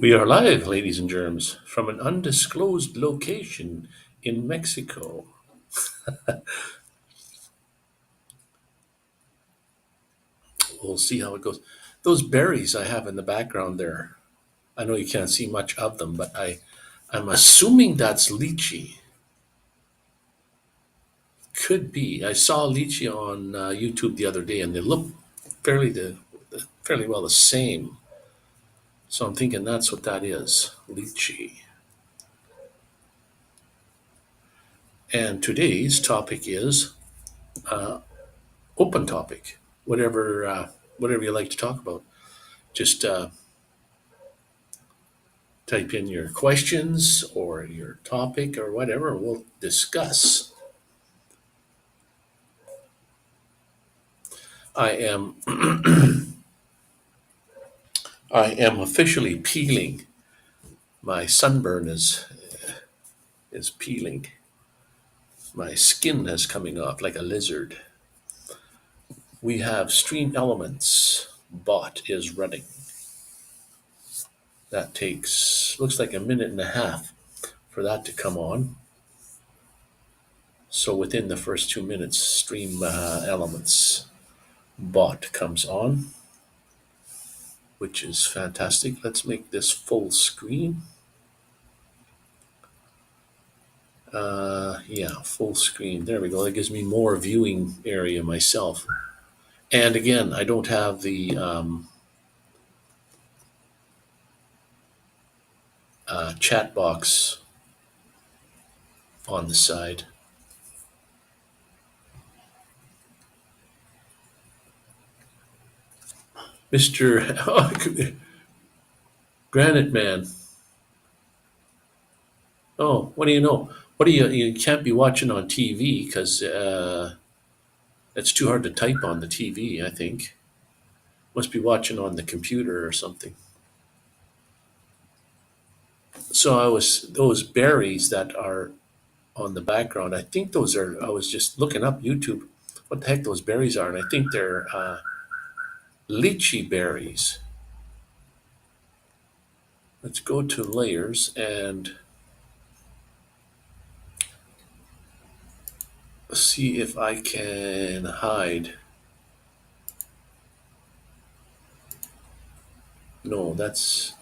We are live, ladies and germs, from an undisclosed location in Mexico. We'll see how it goes. Those berries I have in the background there, I know you can't see much of them, but I'm assuming that's lychee. Could be. I saw lychee on YouTube the other day, and they look fairly fairly well the same. So I'm thinking that's what that is, lychee. And today's topic is uh, open topic. Whatever you like to talk about. Just type in your questions or your topic or whatever. We'll discuss. I am I am officially peeling. My sunburn is peeling. My skin is coming off like a lizard. We have Stream Elements. Bot is running. That takes looks like a minute and a half for that to come on. So within the first 2 minutes, Stream Elements bot comes on, which is fantastic. Let's make this full screen. Yeah, full screen. There we go. That gives me more viewing area myself. And again, I don't have the chat box on the side. Mr. Granite Man. Oh, what do you know? What do you can't be watching on TV because it's too hard to type on the TV, I think. Must be watching on the computer or something. So I was those berries that are on the background. I think those are. I was just looking up YouTube, what the heck those berries are, and I think they're lychee berries. Let's go to layers and see if I can hide. No, that's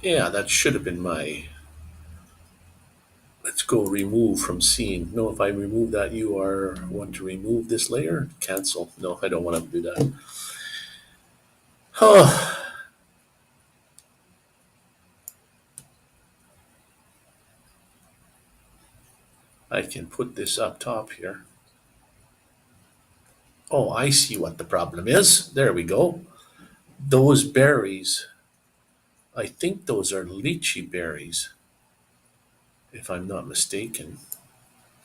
yeah. That should have been my. Let's go remove from scene. No, if I remove that, you are want to remove this layer. Cancel. No, I don't want to do that. Oh, I can put this up top here. Oh, I see what the problem is. There we go. Those berries, I think those are lychee berries, if I'm not mistaken.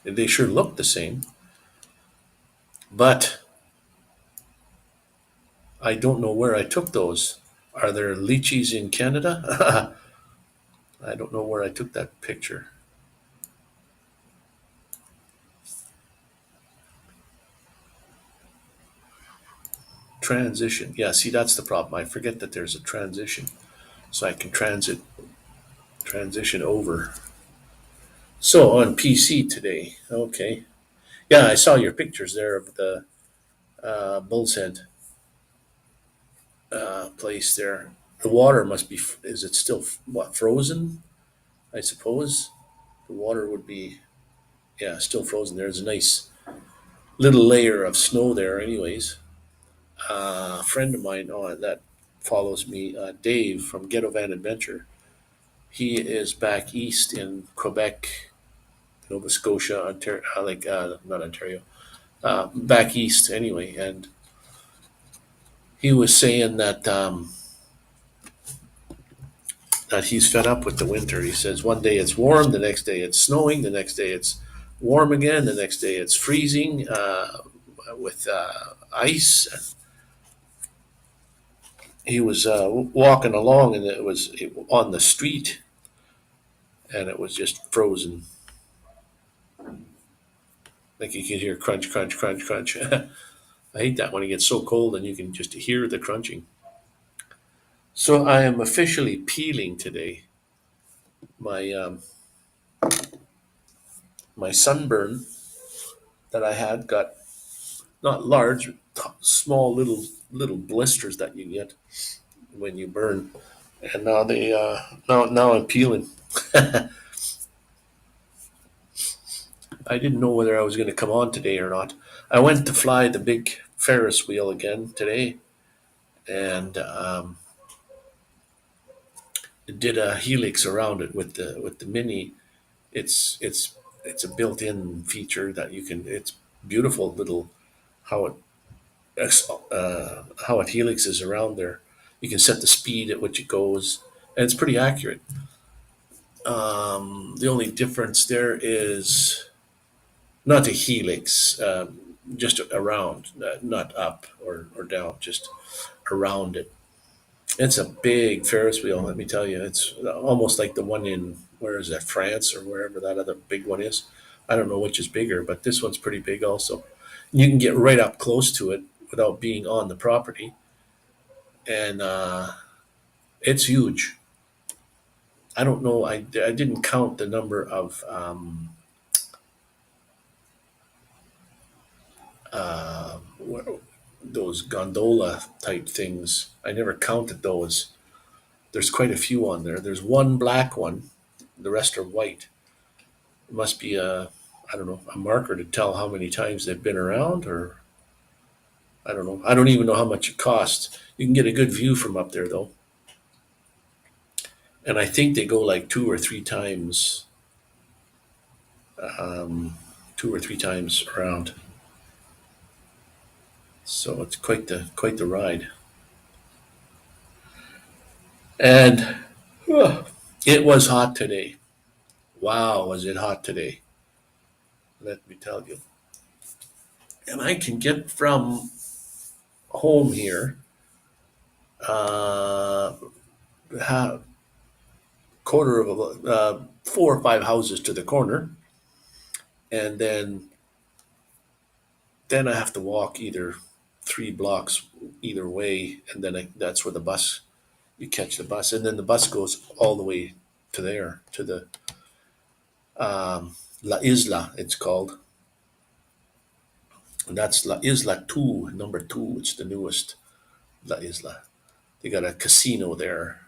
They sure look the same, but I don't know where I took those. Are there lychees in Canada? I don't know where I took that picture. Transition. Yeah, see, that's the problem. I forget that there's a transition, so I can transition over. So on PC today, okay. Yeah, I saw your pictures there of the Bull's Head place there. The water must be, is it still, what, frozen? I suppose the water would be, yeah, still frozen. There's a nice little layer of snow there, anyways. A friend of mine that follows me, Dave from Ghetto Van Adventure, he is back east in Quebec, Nova Scotia, Ontario, not Ontario, back east anyway. And he was saying that he's fed up with the winter. He says one day it's warm, the next day it's snowing, the next day it's warm again, the next day it's freezing with ice. He was walking along and on the street and it was just frozen. Like you could hear crunch, crunch, crunch, crunch. I hate that when it gets so cold and you can just hear the crunching. So I am officially peeling today. My sunburn that I had got not large, small little blisters that you get when you burn, and now they now I'm peeling. I didn't know whether I was going to come on today or not. I went to fly the big Ferris wheel again today, and did a helix around it with the mini. It's a built-in feature that you can. It's beautiful little how it how it helixes around there. You can set the speed at which it goes, and it's pretty accurate. The only difference there is not a helix, just around, not up or down, just around it. It's a big Ferris wheel, let me tell you. It's almost like the one in, where is that, France or wherever that other big one is. I don't know which is bigger, but this one's pretty big also. You can get right up close to it without being on the property, and it's huge. I don't know. I didn't count the number of those gondola type things. I never counted those. There's quite a few on there. There's one black one. The rest are white. It must be I don't know, a marker to tell how many times they've been around, or I don't know. I don't even know how much it costs. You can get a good view from up there though. And I think they go like um, 2 or 3 times around. So it's quite the ride. And it was hot today. Wow, was it hot today? Let me tell you. And I can get from home here, uh, quarter of a, 4 or 5 houses to the corner, and then I have to walk either 3 blocks either way, and then that's where the bus, you catch the bus, and then the bus goes all the way to there, to the La Isla, it's called. And that's La Isla 2, number 2. It's the newest La Isla. They got a casino there.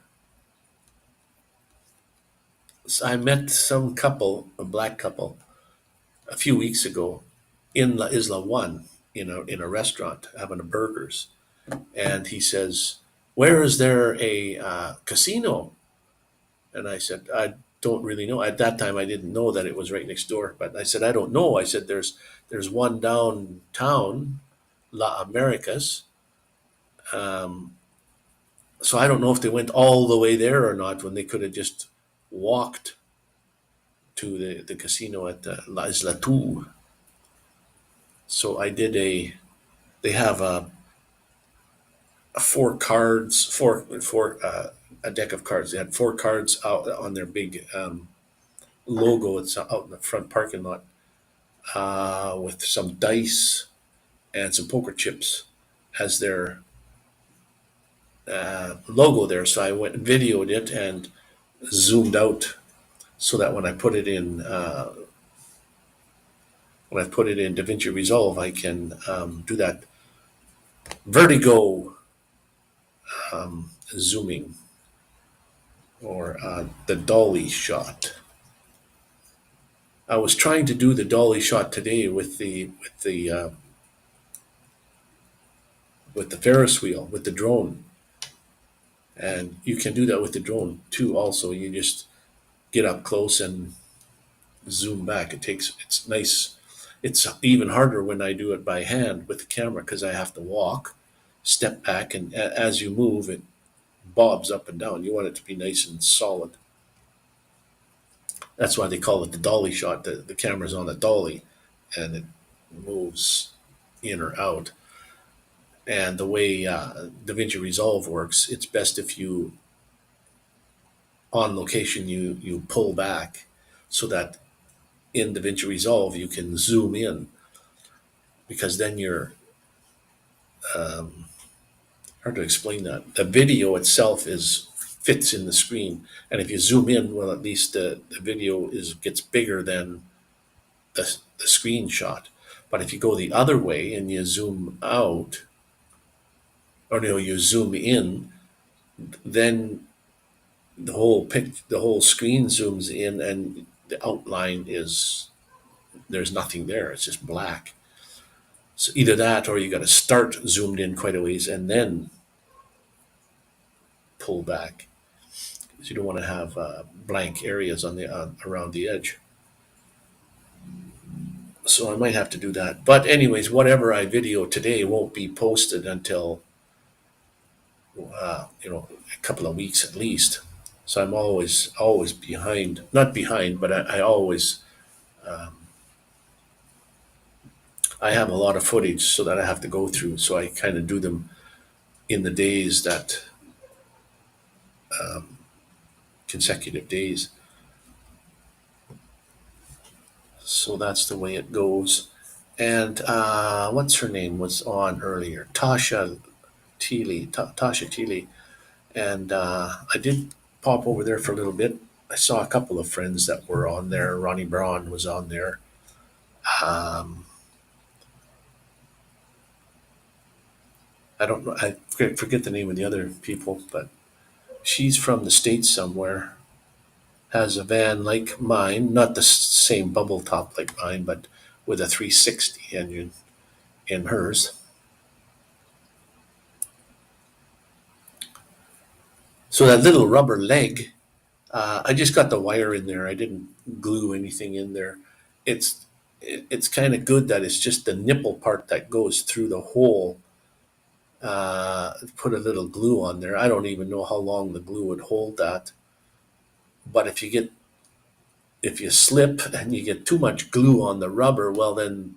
So I met some couple, a black couple, a few weeks ago in La Isla 1 in a restaurant having a burgers. And he says, "Where is there a casino?" And I said, "I don't really know." At that time, I didn't know that it was right next door. But I said, "I don't know." I said, "There's one downtown, La Americas." Um, so I don't know if they went all the way there or not when they could have just walked to the casino at La Isla 2. So I did they have four cards, a deck of cards. They had 4 cards out on their big logo. It's out in the front parking lot with some dice and some poker chips as their logo there. So I went and videoed it and zoomed out so that when I put it in DaVinci Resolve, I can do that vertigo zooming, or the dolly shot. I was trying to do the dolly shot today with the Ferris wheel with the drone, and you can do that with the drone too. Also, you just get up close and zoom back. It's nice. It's even harder when I do it by hand with the camera because I have to walk, step back, and as you move, it bobs up and down. You want it to be nice and solid. That's why they call it the dolly shot. The camera's on a dolly, and it moves in or out. And the way DaVinci Resolve works, it's best if you, on location, you pull back so that in DaVinci Resolve you can zoom in, because then um, hard to explain that. The video itself is fits in the screen, and if you zoom in, well, at least the video is gets bigger than the screenshot. But if you go the other way and you zoom out, or no, you zoom in, then the whole screen zooms in, and the outline is there's nothing there. It's just black. So either that, or you got to start zoomed in quite a ways and then pull back, because you don't want to have blank areas on the around the edge. So I might have to do that. But anyways, whatever I video today won't be posted until a couple of weeks at least. So I'm always behind. Not behind, but I always I have a lot of footage so that I have to go through. So I kind of do them in the days that consecutive days. So that's the way it goes. And what's her name was on earlier? Tasha Teely. And I did pop over there for a little bit. I saw a couple of friends that were on there. Ronnie Braun was on there. Um, I don't know. I forget the name of the other people, but she's from the States somewhere. Has a van like mine, not the same bubble top like mine, but with a 360 engine in hers. So that little rubber leg, I just got the wire in there. I didn't glue anything in there. It's it's kind of good that it's just the nipple part that goes through the hole. Put a little glue on there. I don't even know how long the glue would hold that. But if you slip and you get too much glue on the rubber, well then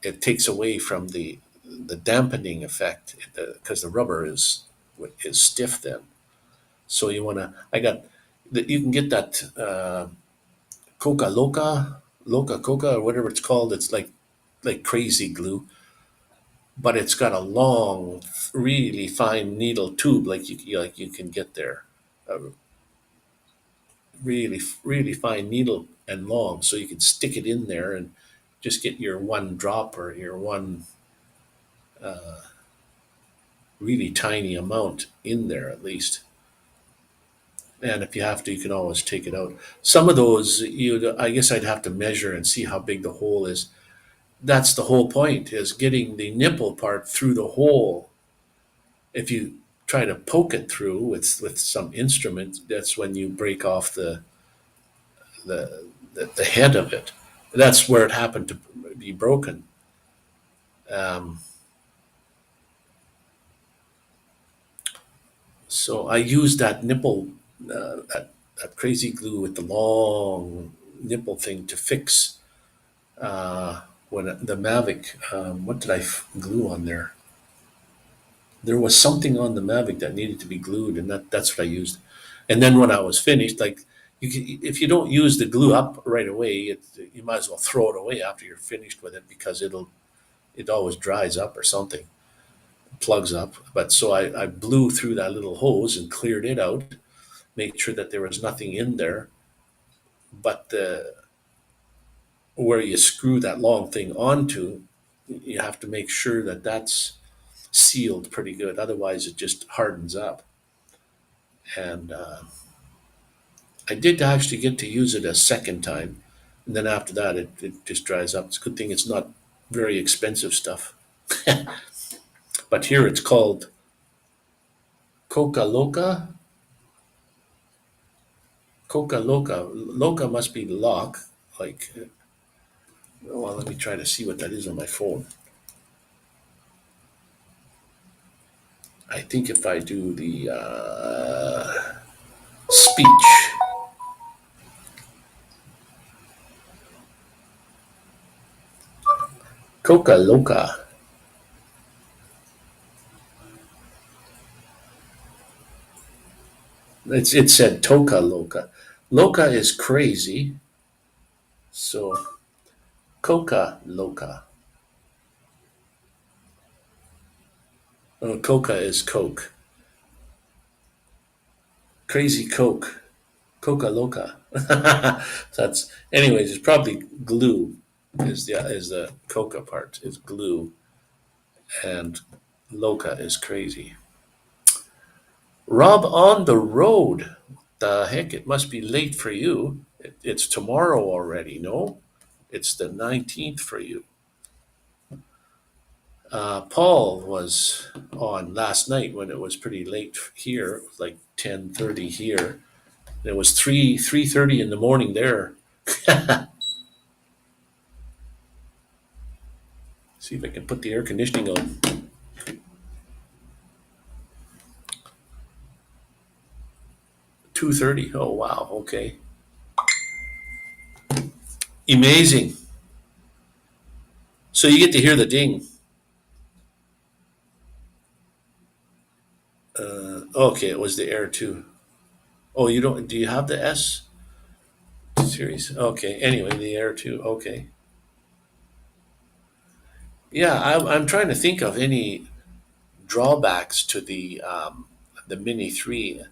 it takes away from the dampening effect, because the rubber is stiff then. So you want to. I got that. You can get that Coca Coca or whatever it's called. It's like crazy glue, but it's got a long, really fine needle tube, like you can get there, a really fine needle and long, so you can stick it in there and just get your one drop or your one really tiny amount in there at least. And if you have to, you can always take it out. Some of those, I guess I'd have to measure and see how big the hole is. That's the whole point, is getting the nipple part through the hole. If you try to poke it through with some instrument, that's when you break off the head of it. That's where it happened to be broken. Um, so I used that nipple, that crazy glue with the long nipple thing to fix when the Mavic. What did I glue on there? There was something on the Mavic that needed to be glued, and that's what I used. And then when I was finished, like if you don't use the glue up right away, you might as well throw it away after you're finished with it, because it always dries up or something, plugs up. But so I blew through that little hose and cleared it out, made sure that there was nothing in there. But where you screw that long thing onto, you have to make sure that that's sealed pretty good. Otherwise, it just hardens up. And I did actually get to use it a second time. And then after that, it just dries up. It's a good thing it's not very expensive stuff. But here it's called Coca Loca. Coca Loca. Loca must be lock. Like, well, let me try to see what that is on my phone. I think if I do the speech, Coca Loca. It said Toca Loca. Loca is crazy, so Coca Loca. Coca is Coke. Crazy Coke. Coca Loca. So that's, anyways, it's probably glue is the coca part is glue, and loca is crazy. Rob on the road. The heck, it must be late for you. It's tomorrow already, no? It's the 19th for you. Paul was on last night when it was pretty late here, like 10:30 here. And it was 3:30 in the morning there. See if I can put the air conditioning on. 2:30. Oh wow, okay. Amazing. So you get to hear the ding. Okay, it was the Air 2. Oh, you don't, do you have the S series? Okay, anyway, the Air 2. Okay. Yeah, I'm trying to think of any drawbacks to the Mini 3.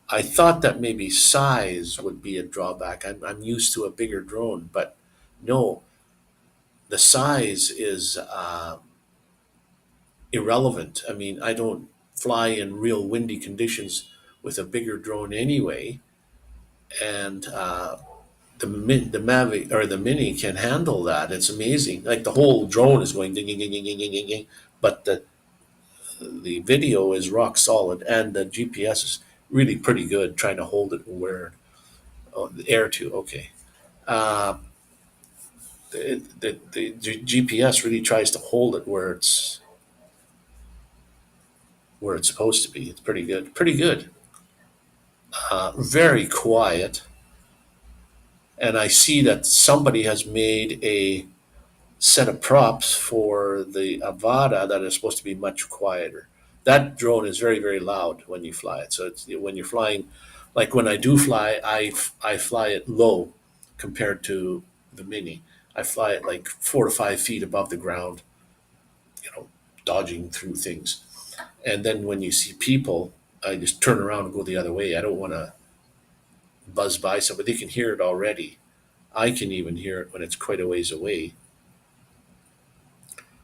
I thought that maybe size would be a drawback. I'm used to a bigger drone, but no, the size is irrelevant. I mean, I don't fly in real windy conditions with a bigger drone anyway, and the Mavic or the Mini can handle that. It's amazing. Like the whole drone is going ding ding ding ding ding ding ding, ding, but the video is rock solid, and the GPS is really pretty good. Trying to hold it where, oh, the Air 2. Okay. Uh, the GPS really tries to hold it where it's supposed to be. It's pretty good. Pretty good. Very quiet. And I see that somebody has made a set of props for the Avada that is supposed to be much quieter. That drone is very, very loud when you fly it. So it's, when you're flying, like when I do fly, I fly it low compared to the Mini. I fly it like 4 to 5 feet above the ground, you know, dodging through things. And then when you see people, I just turn around and go the other way. I don't want to buzz by somebody. They can hear it already. I can even hear it when it's quite a ways away.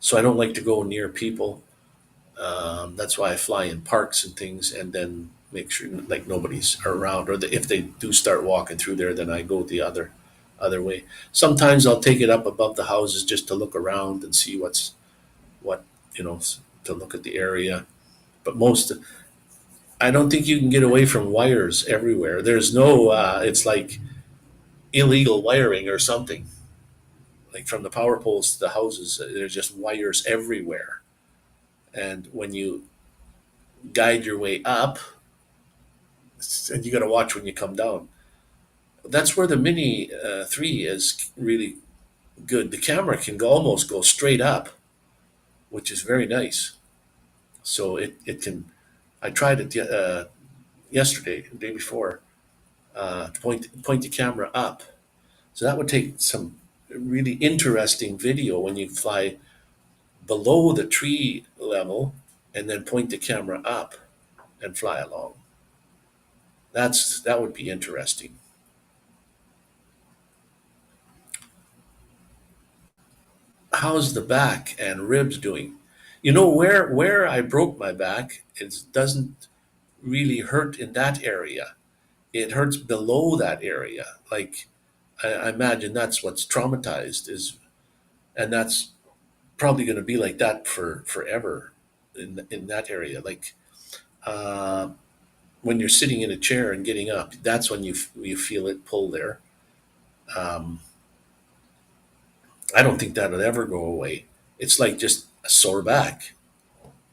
So I don't like to go near people. That's why I fly in parks and things, and then make sure like nobody's around. Or if they do start walking through there, then I go the other way. Sometimes I'll take it up above the houses just to look around and see what you know to look at the area. But most, I don't think you can get away from wires everywhere. There's no. It's like illegal wiring or something. Like from the power poles to the houses, there's just wires everywhere. And when you guide your way up, and you got to watch when you come down. That's where the Mini 3 is really good. The camera can almost go straight up, which is very nice. So it can. I tried it yesterday, the day before, to point the camera up. So that would take some really interesting video when you fly below the tree level and then point the camera up and fly along. That would be interesting. How's the back and ribs doing? You know where I broke my back, it doesn't really hurt in that area. It hurts below that area. Like I imagine that's what's traumatized is, and that's probably going to be like that for forever in that area. Like uh, when you're sitting in a chair and getting up, that's when you feel it pull there. Um, I don't think that'll ever go away. It's like just a sore back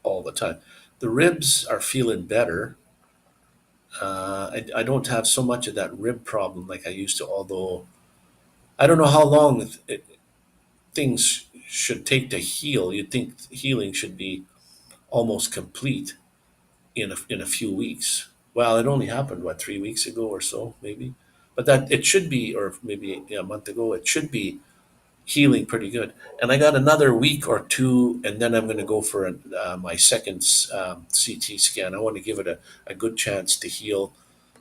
all the time. The ribs are feeling better. I don't have so much of that rib problem like I used to, although I don't know how long things should take to heal. You'd think healing should be almost complete in a few weeks. Well, it only happened, what, 3 weeks ago or so, maybe? But that it should be, or maybe, yeah, a month ago, it should be healing pretty good. And I got another week or two, and then I'm going to go for my second CT scan. I want to give it a good chance to heal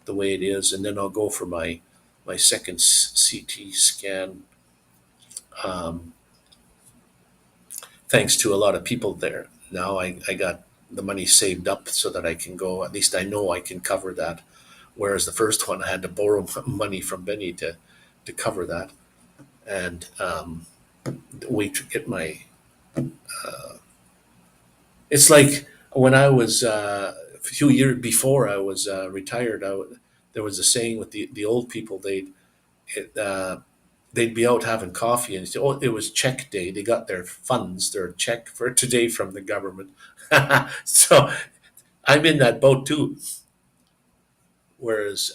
the way it is, and then I'll go for my second CT scan. Um, Thanks to a lot of people there. Now I got the money saved up so that I can go. At least I know I can cover that. Whereas the first one, I had to borrow money from Benny to cover that, and wait to get my. It's like when I was a few years before I was retired. There was a saying with the old people. It, uh, they'd be out having coffee and say, "Oh, it was check day. They got their funds, their check for today from the government." So I'm in that boat too. Whereas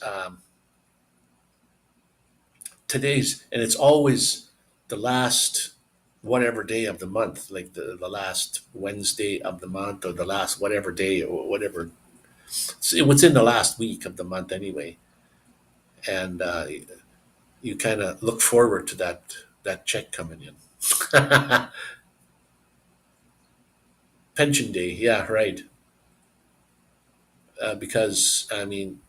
today's, and it's always the last whatever day of the month, like the last Wednesday of the month or the last whatever day or whatever. So what's in the last week of the month anyway. And you kind of look forward to that check coming in. Pension day, yeah, right. Because I mean,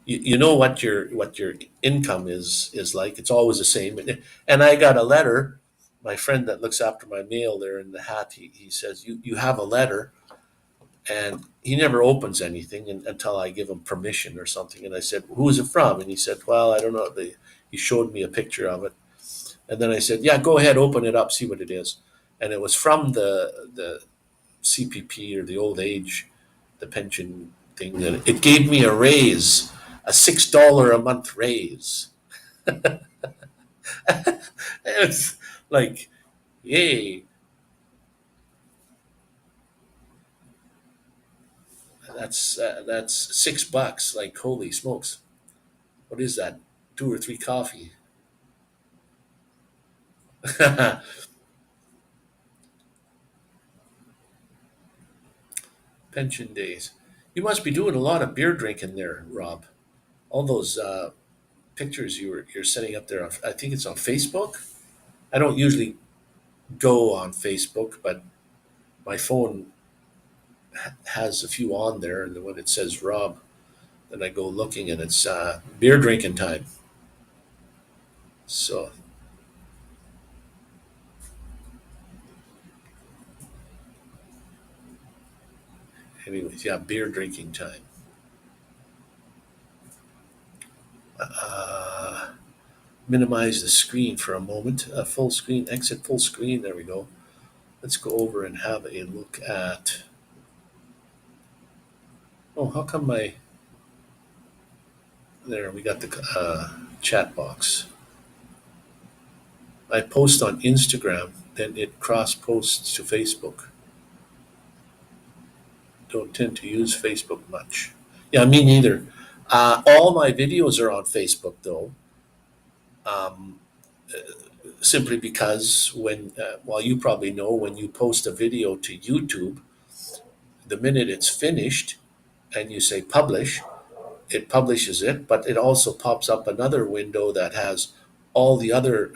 you know what your income is like. It's always the same. And I got a letter. My friend that looks after my mail there in the hat, he says you have a letter, and he never opens anything until I give him permission or something. And I said, "Who is it from?" And he said, "Well, I don't know." He showed me a picture of it, and then I said, "Yeah, go ahead, open it up, see what it is." And it was from the CPP or the old age, the pension thing. That it gave me a raise, a $6 a month raise. It's like, yay! That's $6. Like, holy smokes! What is that? Two or three coffee. Pension days. You must be doing a lot of beer drinking there, Rob. All those pictures you're setting up there. I think it's on Facebook. I don't usually go on Facebook, but my phone has a few on there, and when it says Rob, then I go looking, and it's beer drinking time. So, anyways, yeah, beer drinking time. Uh, Minimize the screen for a moment. Full screen, exit full screen. There we go. Let's go over and have a look at. Oh, how come my. There, we got the chat box. I post on Instagram, then it cross posts to Facebook. Don't tend to use Facebook much. Yeah, me neither. All my videos are on Facebook though, um, simply because well, you probably know when you post a video to YouTube, the minute it's finished and you say publish, it publishes it, but it also pops up another window that has all the other.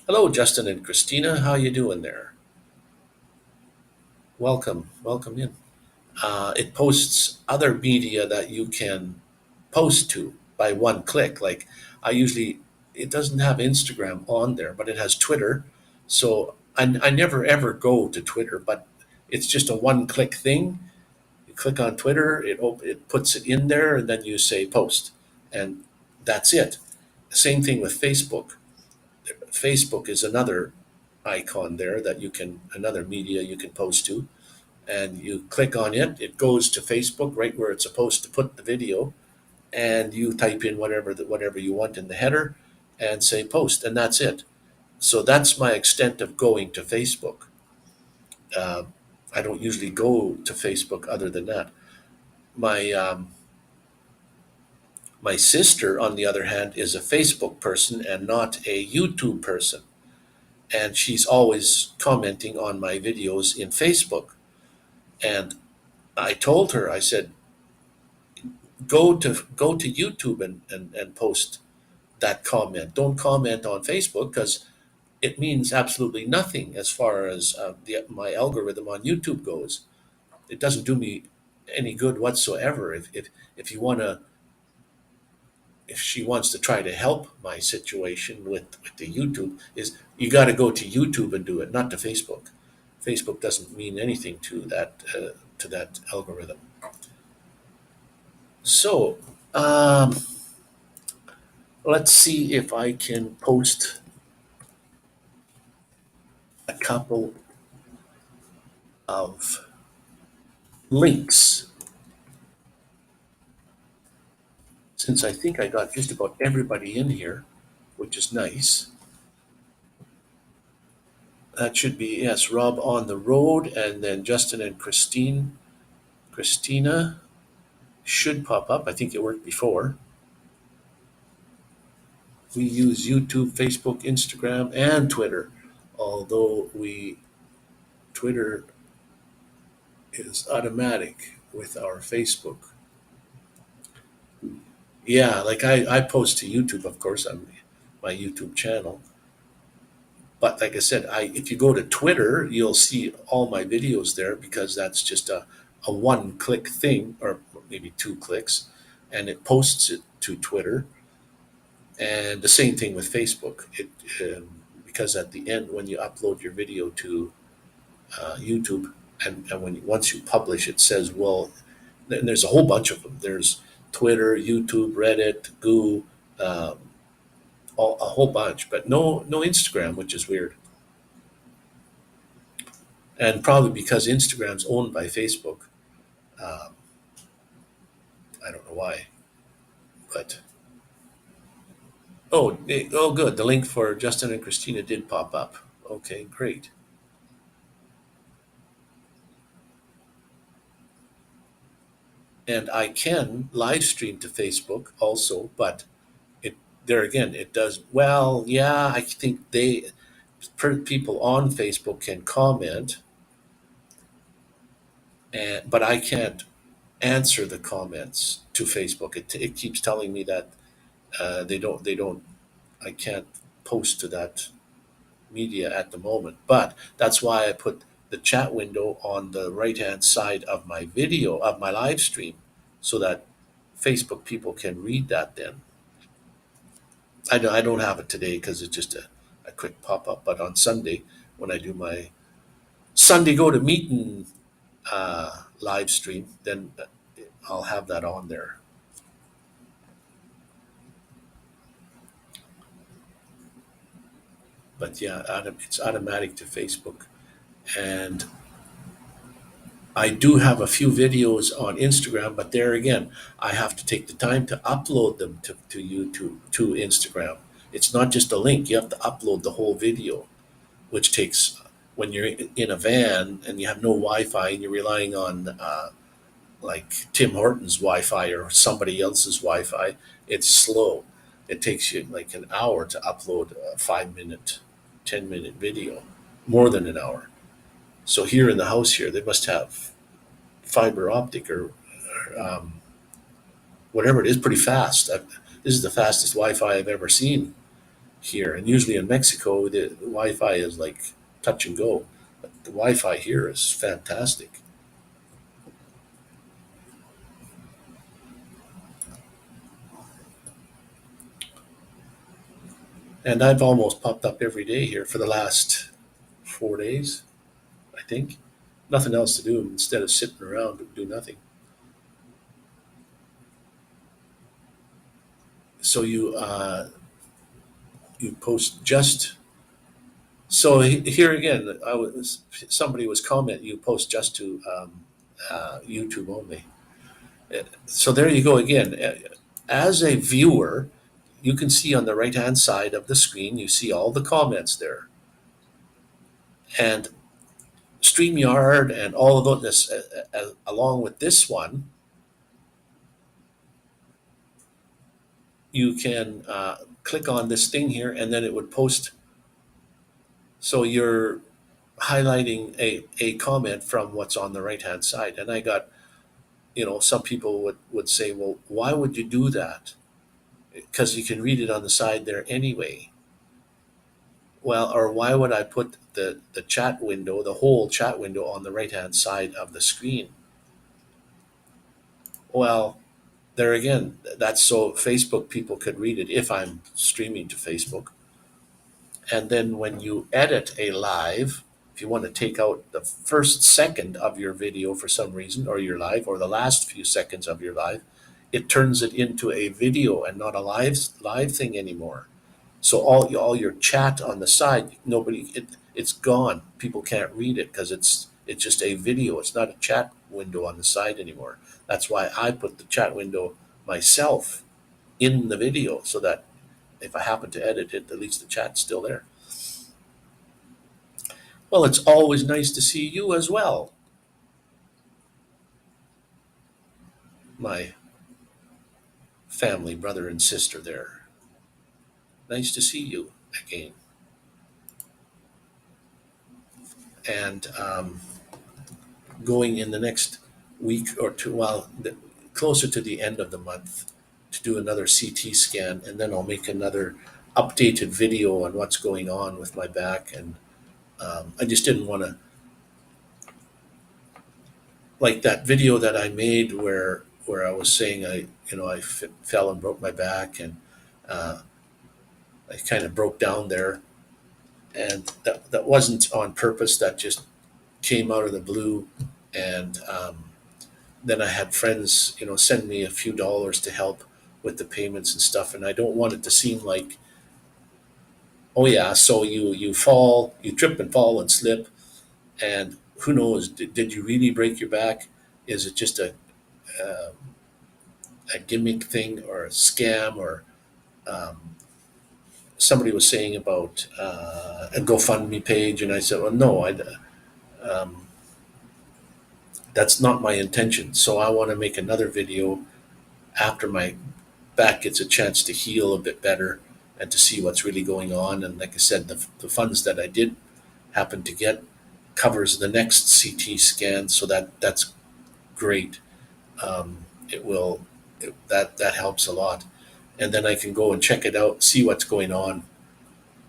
Hello, Justin and Christina. How you doing there? Welcome, welcome in. It posts other media that you can post to by one click. Like I usually, it doesn't have Instagram on there, but it has Twitter. So I never ever go to Twitter, but it's just a one click thing. You click on Twitter, it puts it in there, and then you say post, and that's it. Same thing with Facebook. Facebook is another icon there that you can another media you can post to, and you click on it. It goes to Facebook right where it's supposed to put the video, and you type in whatever you want in the header and say post, and that's it. So that's my extent of going to Facebook. uh, I don't usually go to Facebook other than that. My um, my sister, on the other hand, is a Facebook person and not a YouTube person, and she's always commenting on my videos in Facebook. And I told her, I said, go to YouTube and post that comment. Don't comment on Facebook because it means absolutely nothing as far as my algorithm on YouTube goes. It doesn't do me any good whatsoever. If you want to, if she wants to try to help my situation with the YouTube, is you got to go to YouTube and do it, not to Facebook. Facebook doesn't mean anything to that algorithm. So um, let's see if I can post a couple of links, since I think I got just about everybody in here, which is nice. That should be, yes, Rob on the road, and then Justin and Christina should pop up. I think it worked before. We use YouTube, Facebook, Instagram, and Twitter. Although Twitter is automatic with our Facebook. Yeah, like I post to YouTube, of course, on my YouTube channel. But like I said, if you go to Twitter, you'll see all my videos there because that's just a one click thing, or maybe two clicks, and it posts it to Twitter. And the same thing with Facebook. Because at the end, when you upload your video to YouTube, and once you publish, it says, well, and there's a whole bunch of them. There's Twitter, YouTube, Reddit, Goo, um, a whole bunch, but no Instagram, which is weird. And probably because Instagram's owned by Facebook. Um, I don't know why, but oh, good. The link for Justin and Christina did pop up. Okay, great. And I can live stream to Facebook also, but it there again it does well. Yeah, I think people on Facebook can comment, and but I can't answer the comments to Facebook. It keeps telling me that they don't I can't post to that media at the moment. But that's why I put the chat window on the right hand side of my video, of my live stream, so that Facebook people can read that then. I don't have it today because it's just a quick pop up. But on Sunday, when I do my Sunday go to meeting live stream, then I'll have that on there. But yeah, it's automatic to Facebook. And I do have a few videos on Instagram, but there again, I have to take the time to upload them to YouTube, to Instagram. It's not just a link, you have to upload the whole video, which takes, when you're in a van and you have no Wi Fi and you're relying on like Tim Hortons Wi Fi or somebody else's Wi Fi, it's slow. It takes you like an hour to upload a 5 minute, 10-minute video, more than an hour. So here in the house here, they must have fiber optic or whatever it is, pretty fast. This is the fastest Wi-Fi I've ever seen here. And usually in Mexico, the Wi-Fi is like touch and go. But the Wi-Fi here is fantastic. And I've almost popped up every day here for the last 4 days, I think. Nothing else to do instead of sitting around and do nothing. So you post just so here again. Somebody was commenting. You post just to YouTube only. So there you go again. As a viewer, you can see on the right hand side of the screen, you see all the comments there. And StreamYard and all of those, along with this one, you can click on this thing here and then it would post. So you're highlighting a comment from what's on the right hand side. And some people would say, well, why would you do that? because you can read it on the side there anyway. Well, or why would I put the chat window, the whole chat window, on the right hand side of the screen? Well, there again, that's so Facebook people could read it if I'm streaming to Facebook. And then when you edit a live, if you want to take out the first second of your video for some reason, or your live, or the last few seconds of your live, it turns it into a video and not a live thing anymore. So all your chat on the side, it's gone. People can't read it because it's just a video. It's not a chat window on the side anymore. That's why I put the chat window myself in the video so that if I happen to edit it, at least the chat's still there. Well, it's always nice to see you as well, my family, brother and sister there. Nice to see you again. And going in the next week or two, closer to the end of the month, to do another CT scan, and then I'll make another updated video on what's going on with my back. And I just didn't want to, like that video that I made where I was saying I fell and broke my back, and uh, I kind of broke down there, and that wasn't on purpose. That just came out of the blue, and then I had friends, send me a few dollars to help with the payments and stuff. And I don't want it to seem like, oh yeah, so you fall, you trip and fall and slip, and who knows, did you really break your back? Is it just uh, a gimmick thing or a scam? Or um, somebody was saying about a GoFundMe page, and I said, well, no, um, that's not my intention. So I want to make another video after my back gets a chance to heal a bit better and to see what's really going on. And like I said, the funds that I did happen to get covers the next CT scan, so that's great. It will that helps a lot, and then I can go and check it out, see what's going on,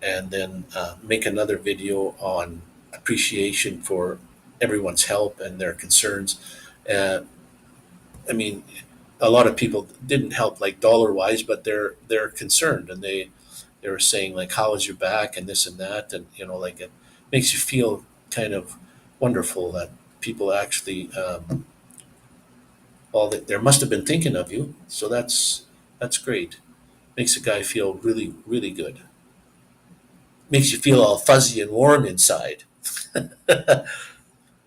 and then make another video on appreciation for everyone's help and their concerns. Uh, I mean, a lot of people didn't help like dollar wise, but they're concerned, and they were saying like, how is your back and this and that, and like it makes you feel kind of wonderful that people actually well, there must have been thinking of you. So that's great. Makes a guy feel really really good. Makes you feel all fuzzy and warm inside.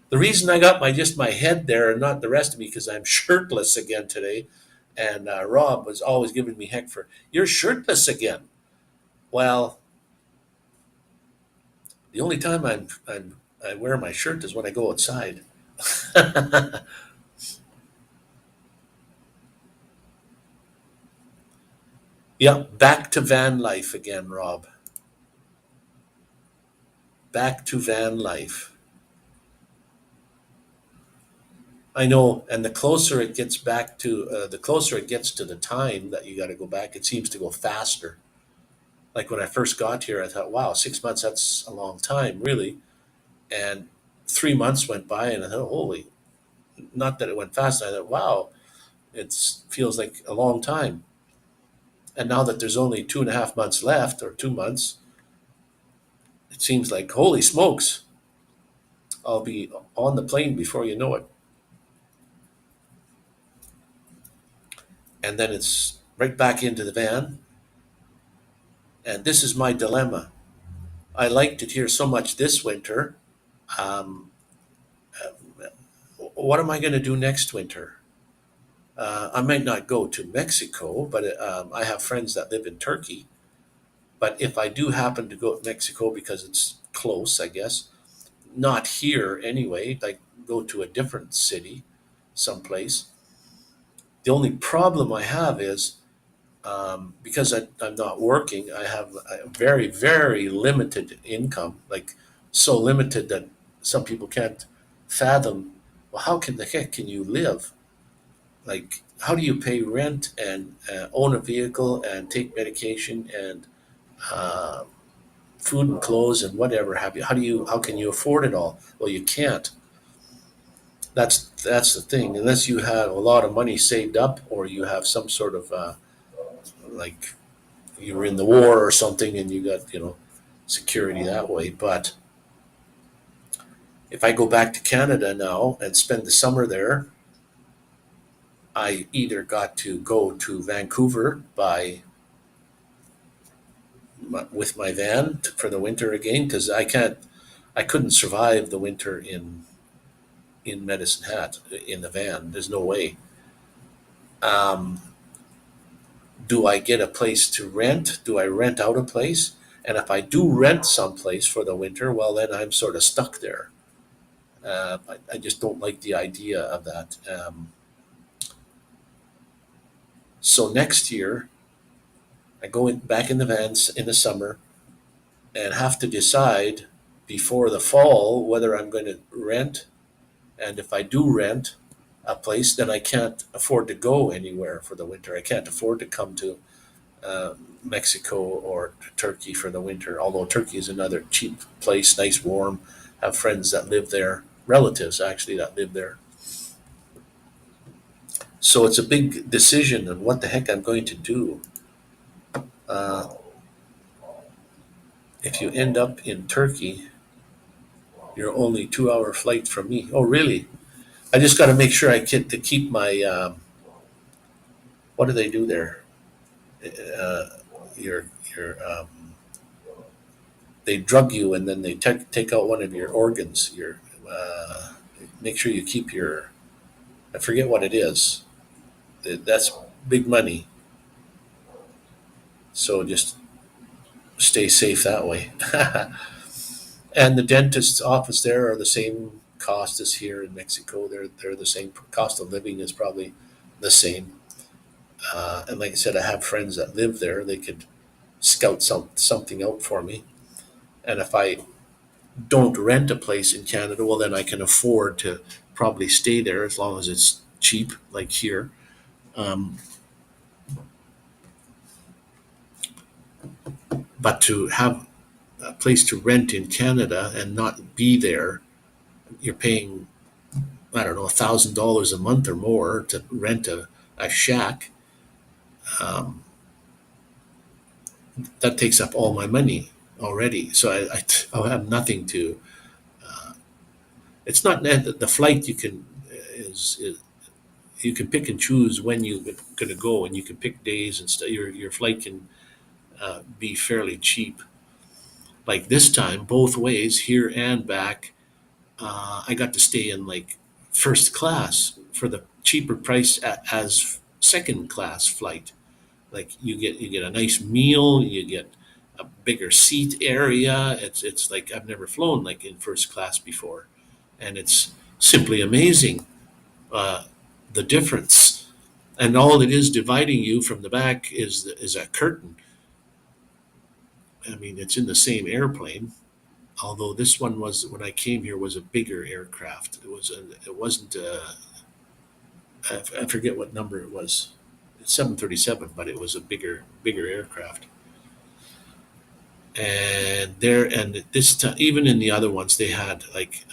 The reason I got my head there and not the rest of me, because I'm shirtless again today, and Rob was always giving me heck for, you're shirtless again. Well, the only time I wear my shirt is when I go outside. Yeah, back to van life again, Rob. Back to van life. I know, and the closer it gets to the time that you got to go back, it seems to go faster. Like when I first got here, I thought, wow, 6 months, that's a long time, really. And 3 months went by, and I thought, holy, not that it went fast. I thought, wow, it feels like a long time. And now that there's only 2.5 months left, or 2 months, it seems like, holy smokes, I'll be on the plane before you know it. And then it's right back into the van. And this is my dilemma. I liked it here so much this winter. Um, what am I going to do next winter? I might not go to Mexico, but I have friends that live in Turkey. But if I do happen to go to Mexico because it's close, I guess, not here anyway, like go to a different city, someplace. The only problem I have is because I'm not working, I have a very, very limited income, like so limited that some people can't fathom. Well, how can the heck can you live? Like, how do you pay rent and own a vehicle and take medication and uh, food and clothes and whatever have you? How can you afford it all? Well, you can't. That's the thing. Unless you have a lot of money saved up, or you have some sort of like you were in the war or something, and you got security that way. But if I go back to Canada now and spend the summer there, I either got to go to Vancouver with my van for the winter again, because I couldn't survive the winter in Medicine Hat in the van. There's no way. Um, do I get a place to rent? Do I rent out a place? And if I do rent someplace for the winter, well, then I'm sort of stuck there. I just don't like the idea of that. So next year, I go back in the vans in the summer and have to decide before the fall whether I'm going to rent. And if I do rent a place, then I can't afford to go anywhere for the winter. I can't afford to come to Mexico or Turkey for the winter, although Turkey is another cheap place, nice, warm. Have friends that live there, relatives actually that live there. So it's a big decision on what the heck I'm going to do. Uh, if you end up in Turkey, you're only 2 hour flight from me. Oh, really? I just got to make sure I get to keep my. What do they do there? Uh, your your they drug you and then they take out one of your organs. Your make sure you keep your. I forget what it is. That's big money. So just stay safe that way. And the dentist's office there are the same cost as here in Mexico. They're the same. Cost of living is probably the same. And like I said, I have friends that live there. They could scout something out for me. And if I don't rent a place in Canada, well, then I can afford to probably stay there as long as it's cheap, like here. Um, but to have a place to rent in Canada and not be there, you're paying, I don't know, $1,000 a month or more to rent a shack. Um, that takes up all my money already. So I'll have nothing to. It's not that the flight you can is you can pick and choose when you're going to go, and you can pick days and stuff. Your flight can be fairly cheap. Like this time, both ways, here and back, I got to stay in like first class for the cheaper price as second class flight. Like you get a nice meal, you get a bigger seat area. It's like I've never flown like in first class before, and it's simply amazing uh, the difference. And all it is dividing you from the back is a curtain. I mean, it's in the same airplane. Although this one was when I came here was a bigger aircraft. It wasn't I forget what number it was. It's 737, but it was a bigger aircraft. And this time, even in the other ones, they had like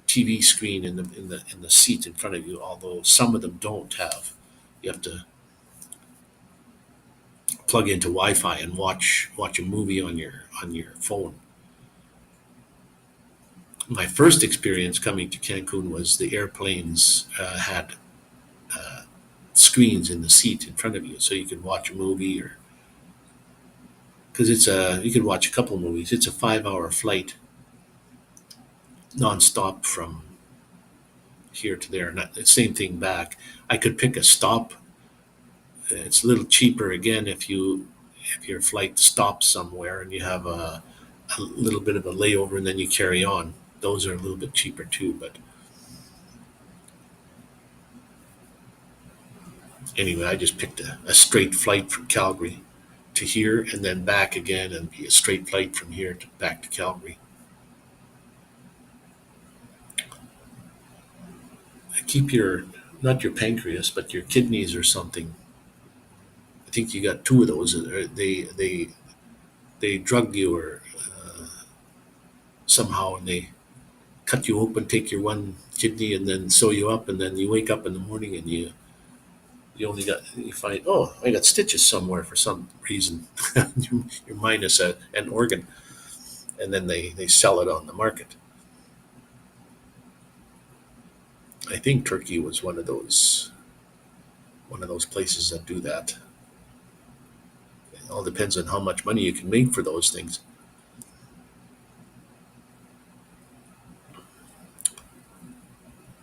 TV screen in the seat in front of you. Although some of them don't have, you have to plug into Wi-Fi and watch a movie on your phone. My first experience coming to Cancun was the airplanes had screens in the seat in front of you, so you could watch a movie or because you could watch a couple of movies. It's a 5 hour flight nonstop from here to there, and the same thing back. I could pick a stop. It's a little cheaper again if your flight stops somewhere and you have a little bit of a layover and then you carry on. Those are a little bit cheaper too. But anyway, I just picked a straight flight from Calgary to here and then back again and be a straight flight from here to back to Calgary. Keep your not your pancreas, but your kidneys or something. I think you got two of those. They drug you or somehow, and they cut you open, take your one kidney, and then sew you up, and then you wake up in the morning and you only got you find, oh, I got stitches somewhere for some reason. You're minus an organ, and then they sell it on the market. I think Turkey was one of those places that do that. It all depends on how much money you can make for those things.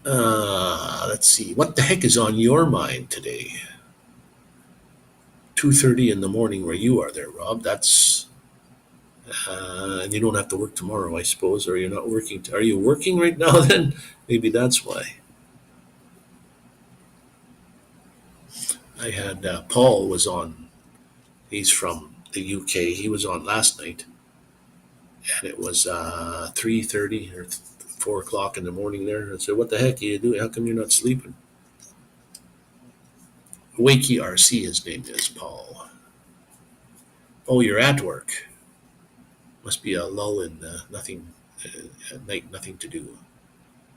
Let's see. What the heck is on your mind today? 2:30 in the morning where you are there, Rob. That's and you don't have to work tomorrow, I suppose, or you're not working. Are you working right now? Then maybe that's why. I had Paul was on. He's from the UK. He was on last night, and it was 3:30 or 4 o'clock in the morning there. I said, "What the heck are you doing? How come you're not sleeping?" Wakey RC, his name is Paul. Oh, you're at work. Must be a lull in nothing at night, nothing to do.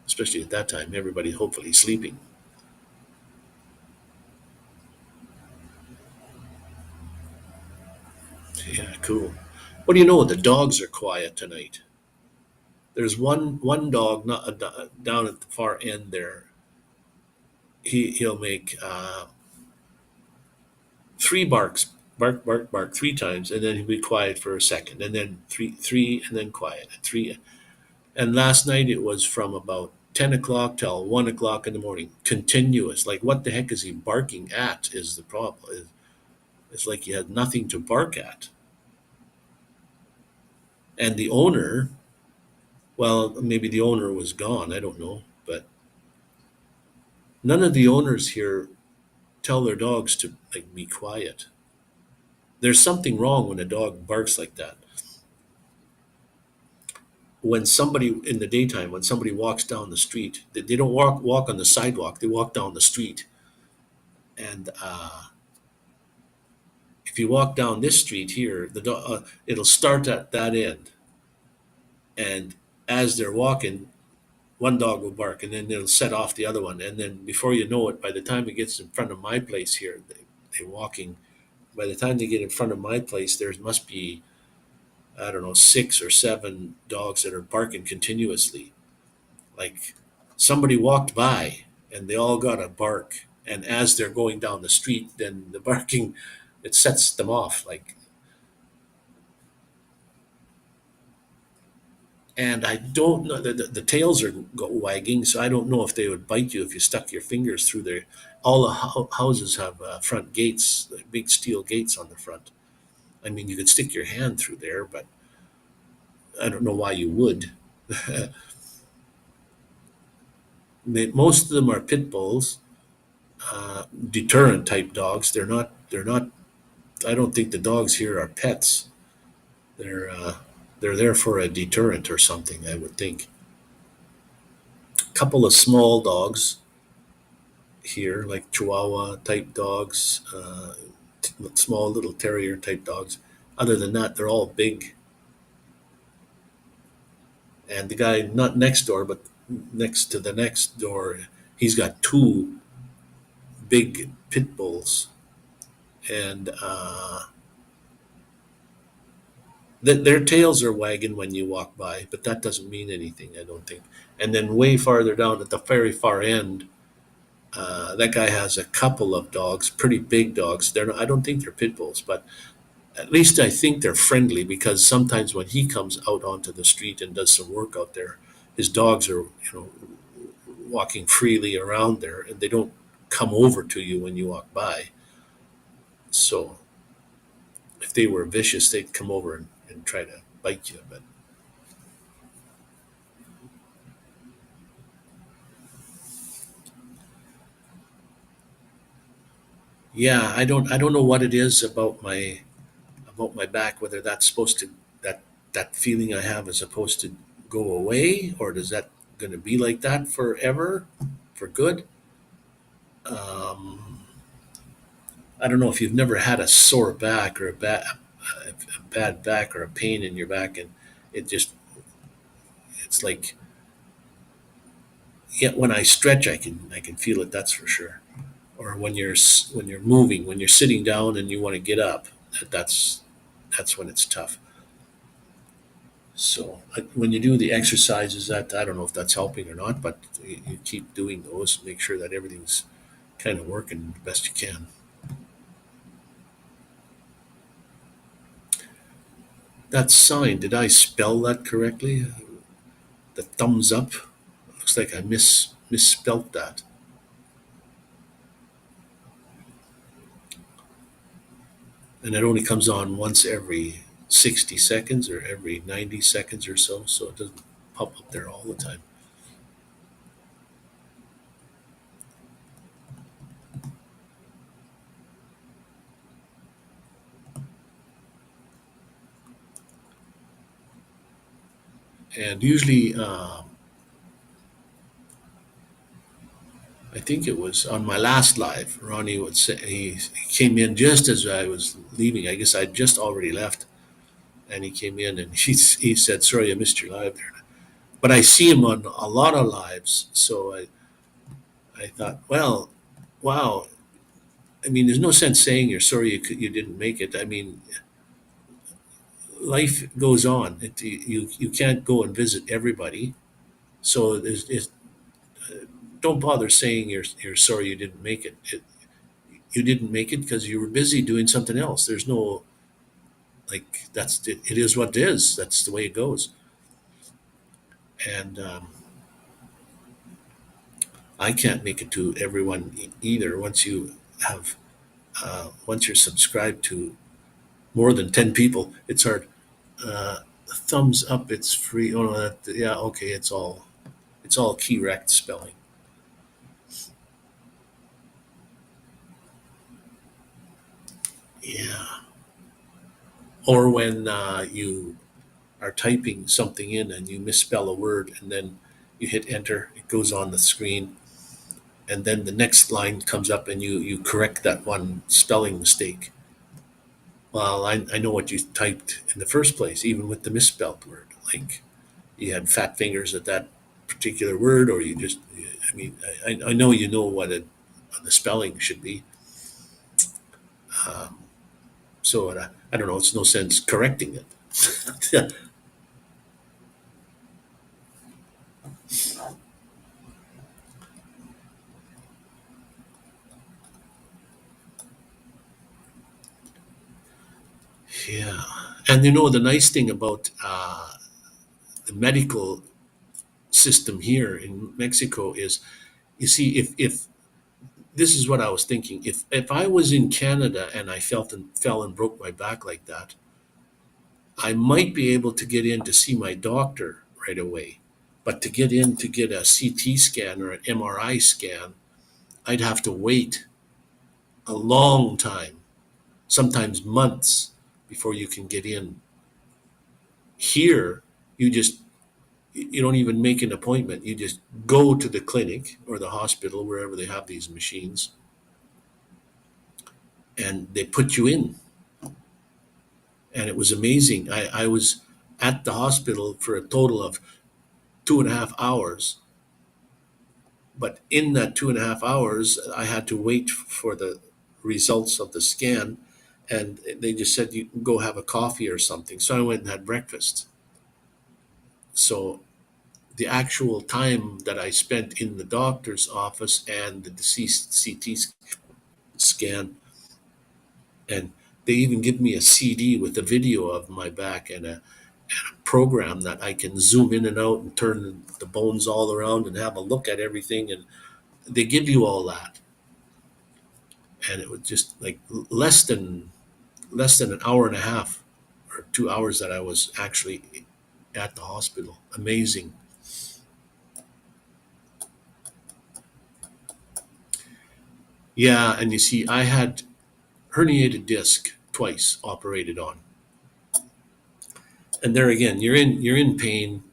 Especially at that time, everybody hopefully sleeping. Yeah, cool. What do you know? The dogs are quiet tonight. There's one dog not down at the far end there. He'll make three barks, bark, bark, bark 3 times, and then he'll be quiet for a second, and then three, and then quiet, three. And last night it was from about 10 o'clock till 1 o'clock in the morning, continuous. Like what the heck is he barking at? Is the problem? It's like he had nothing to bark at. And the owner, well, maybe the owner was gone. I don't know, but none of the owners here tell their dogs to like be quiet. There's something wrong when a dog barks like that. When somebody in the daytime, when somebody walks down the street, they don't walk on the sidewalk. They walk down the street, and if you walk down this street here, it'll start at that end, and as they're walking, one dog will bark, and then they'll set off the other one, and then before you know it, by the time it gets in front of my place here, they're walking. By the time they get in front of my place, there must be, I don't know, 6 or 7 dogs that are barking continuously. Like somebody walked by and they all got a bark. And as they're going down the street, then the barking, it sets them off. Like, and I don't know, the tails are wagging, so I don't know if they would bite you if you stuck your fingers through there. All the houses have front gates, like big steel gates on the front. I mean, you could stick your hand through there, but I don't know why you would. Most of them are pit bulls, deterrent type dogs. They're not. They're not. I don't think the dogs here are pets. They're uh, they're there for a deterrent or something. I would think. A couple of small dogs here, like Chihuahua type dogs, small little terrier type dogs. Other than that, they're all big. And the guy not next door, but next to the next door, he's got two big pit bulls, and their tails are wagging when you walk by, but that doesn't mean anything, I don't think. And then way farther down at the very far end, that guy has a couple of dogs, pretty big dogs. They're not, I don't think they're pit bulls, but at least I think they're friendly because sometimes when he comes out onto the street and does some work out there, his dogs are walking freely around there, and they don't come over to you when you walk by. So if they were vicious, they'd come over and try to bite you. But yeah, I don't know what it is about my back. Whether that's supposed to that feeling I have is supposed to go away, or does that going to be like that forever, for good? Um, I don't know if you've never had a sore back or a bad back or a pain in your back, and it just it's like, yeah. When I stretch, I can feel it. That's for sure. Or when you're moving, when you're sitting down and you want to get up, that's when it's tough. So when you do the exercises, that I don't know if that's helping or not, but you keep doing those. Make sure that everything's kind of working the best you can. That sign, did I spell that correctly? The thumbs up. Looks like I misspelt that, and it only comes on once every 60 seconds or every 90 seconds or so. So it doesn't pop up there all the time. And usually, I think it was on my last live, Ronnie would say he came in just as I was leaving. I guess I'd just already left, and he came in and he said, "Sorry, I missed your live there." But I see him on a lot of lives, so I thought, well, wow. I mean, there's no sense saying you're sorry you didn't make it. I mean, life goes on. You can't go and visit everybody, so don't bother saying you're sorry you didn't make it. You didn't make it because you were busy doing something else. There's no, like, that's it, it is what it is. That's the way it goes. And I can't make it to everyone either. Have once you're subscribed to more than 10 people, it's hard. Thumbs up, it's free. Oh no, yeah, okay, it's all correct spelling. Yeah. Or when you are typing something in and you misspell a word, and then you hit enter, it goes on the screen, and then the next line comes up and you correct that one spelling mistake. Well, I know what you typed in the first place, even with the misspelled word. Like, you had fat fingers at that particular word, or you just, I mean, I know you know the spelling should be. Um, so I don't know, it's no sense correcting it. Yeah. And the nice thing about the medical system here in Mexico is, you see, if this is what I was thinking. If I was in Canada and I fell and broke my back like that, I might be able to get in to see my doctor right away. But to get in to get a CT scan or an MRI scan, I'd have to wait a long time, sometimes months, before you can get in. Here, you don't even make an appointment. You just go to the clinic or the hospital, wherever they have these machines, and they put you in. And it was amazing. I was at the hospital for a total of 2.5 hours. But in that 2.5 hours, I had to wait for the results of the scan. And they just said, you can go have a coffee or something. So I went and had breakfast. So the actual time that I spent in the doctor's office and the deceased CT scan, and they even give me a CD with a video of my back and a program that I can zoom in and out and turn the bones all around and have a look at everything. And they give you all that. And it was just like less than an hour and a half or 2 hours that I was actually at the hospital. Amazing. Yeah, and you see, I had herniated disc twice operated on, and there again, you're in pain.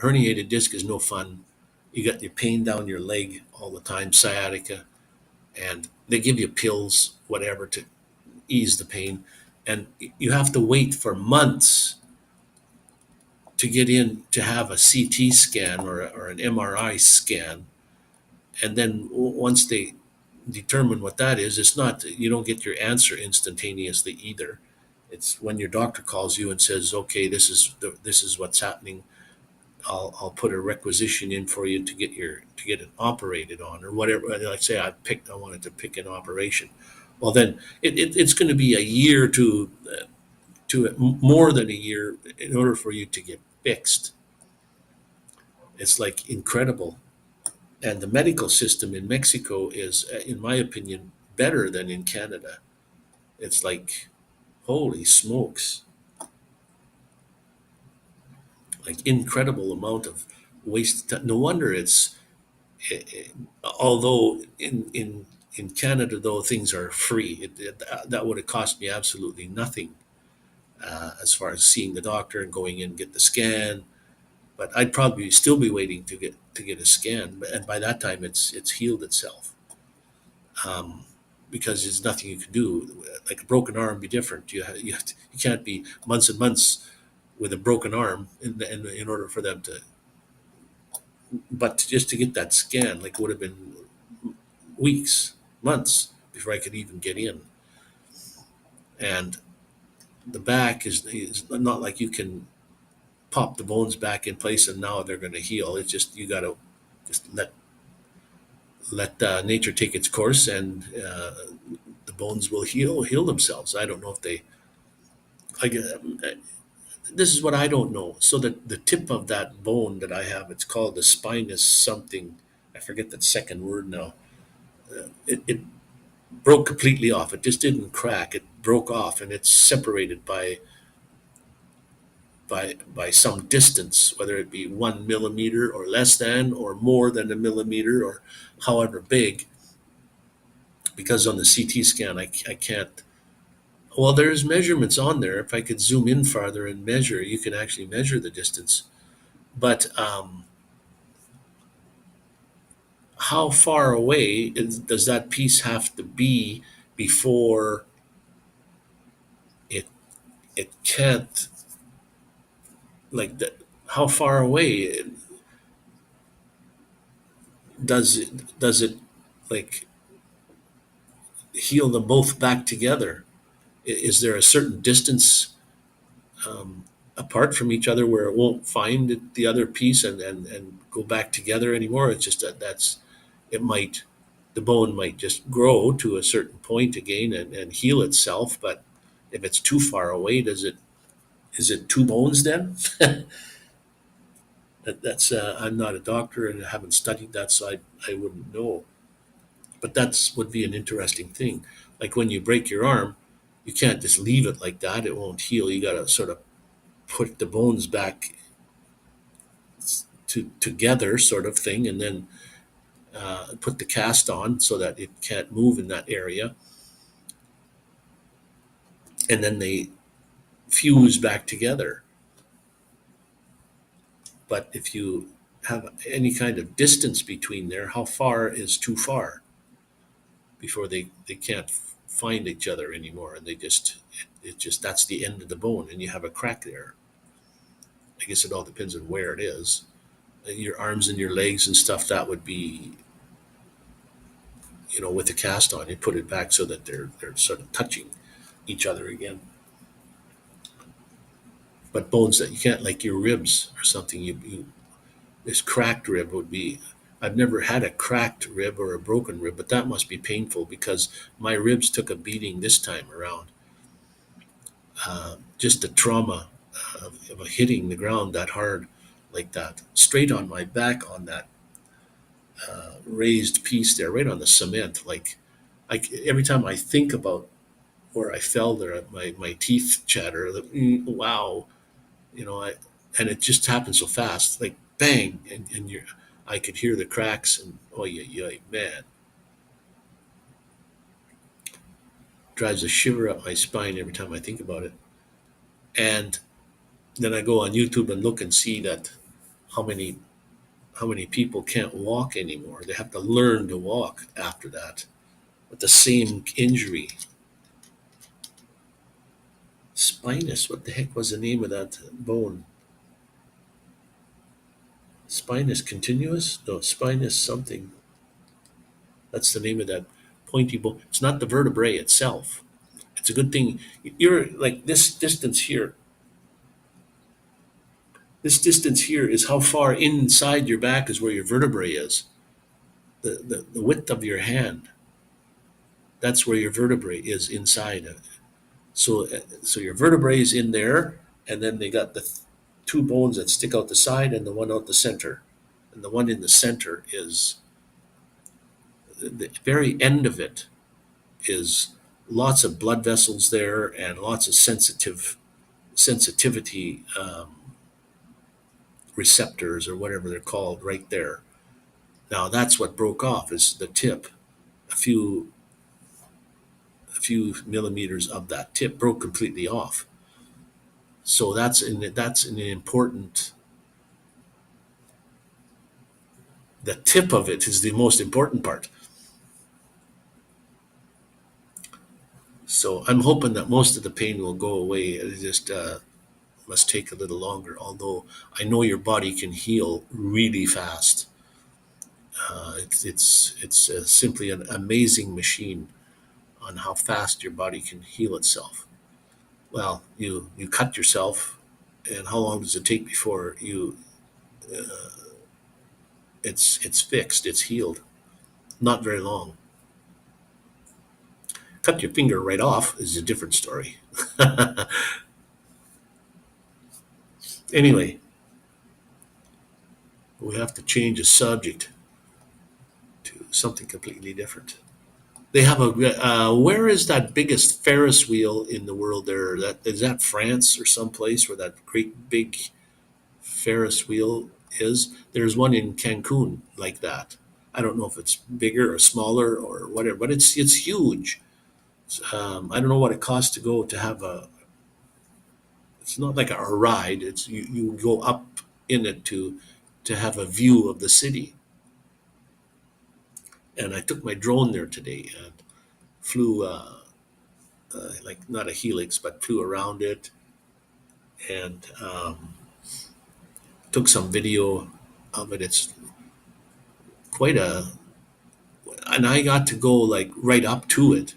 Herniated disc is no fun. You got your pain down your leg all the time, sciatica. and they give you pills, whatever, to ease the pain, and you have to wait for months to get in to have a CT scan or an MRI scan, and then once they determine what that is, it's not, you don't get your answer instantaneously either. It's when your doctor calls you and says, "Okay, this is what's happening. I'll put a requisition in for you to get it operated on or whatever." Like say I wanted to pick an operation. Well, then it's going to be a year to more than a year in order for you to get fixed. It's like incredible. And the medical system in Mexico is, in my opinion, better than in Canada. It's like, holy smokes, like incredible amount of waste. No wonder it's, eh, eh, although in Canada though things are free, that would have cost me absolutely nothing as far as seeing the doctor and going in and get the scan. But I'd probably still be waiting to get a scan, and by that time it's healed itself. Um, because there's nothing you can do. Like a broken arm, be different. You can't be months and months with a broken arm in order for them to. But just to get that scan, like would have been weeks, months before I could even get in. And the back is not like you can pop the bones back in place and now they're going to heal. It's just you got to just let nature take its course, and the bones will heal themselves. I don't know if they like. This is what I don't know. So the tip of that bone that I have, it's called the spinous something. I forget that second word now. It broke completely off. It just didn't crack. It broke off, and it's separated by some distance, whether it be 1 millimeter or less than, or more than a millimeter, or however big. Because on the CT scan, I can't. Well, there's measurements on there. If I could zoom in farther and measure, you can actually measure the distance. But how far away does that piece have to be before it it can't, like that? How far away does it like heal them both back together? Is there a certain distance um, apart from each other where it won't find the other piece and go back together anymore? It's just that's it might the bone might just grow to a certain point again and heal itself, but if it's too far away, does it is it two bones then? That's I'm not a doctor and I haven't studied that, so I wouldn't know. But that's would be an interesting thing. Like when you break your arm, you can't just leave it like that; it won't heal. You got to sort of put the bones back together, sort of thing, and then put the cast on so that it can't move in that area, and then they fuse back together. But if you have any kind of distance between there, how far is too far before they can't find each other anymore, and it just that's the end of the bone, and you have a crack there. I guess it all depends on where it is. Your arms and your legs and stuff, that would be, with the cast on, you put it back so that they're sort of touching each other again. But bones that you can't, like your ribs or something, you this cracked rib would be. I've never had a cracked rib or a broken rib, but that must be painful because my ribs took a beating this time around. Just the trauma of hitting the ground that hard, like that, straight on my back on that raised piece there, right on the cement. Every time I think about where I fell there, my teeth chatter. Like, wow, and it just happened so fast, like bang, and I could hear the cracks, and oh yeah, yeah, man, drives a shiver up my spine every time I think about it. And then I go on YouTube and look and see that how many how many people can't walk anymore. They have to learn to walk after that. with the same injury. Spinous. What the heck was the name of that bone? Spinous continuous? No, spinous something. That's the name of that pointy bone. It's not the vertebrae itself. It's a good thing. You're like this distance here. This distance here is how far inside your back is where your vertebrae is. The width of your hand. That's where your vertebrae is inside. So your vertebrae is in there, and then they got the two bones that stick out the side and the one out the center. And the one in the center is the very end of it is lots of blood vessels there and lots of sensitivity receptors or whatever they're called right there. Now that's what broke off is the tip. A few millimeters of that tip broke completely off. So that's an important. The tip of it is the most important part. So I'm hoping that most of the pain will go away. It just must take a little longer. Although I know your body can heal really fast. It's simply an amazing machine on how fast your body can heal itself. Well, you cut yourself, and how long does it take before you it's fixed, it's healed? Not very long. Cut your finger right off is a different story. Anyway, we have to change the subject to something completely different. They have a where is that biggest Ferris wheel in the world? There, that is that France or someplace where that great big Ferris wheel is. There's one in Cancun like that. I don't know if it's bigger or smaller or whatever, but it's huge. I don't know what it costs to go to have a. It's not like a ride. It's you go up in it to have a view of the city. And I took my drone there today and flew like not a helix, but flew around it and took some video of it. It's quite a, and I got to go like right up to it,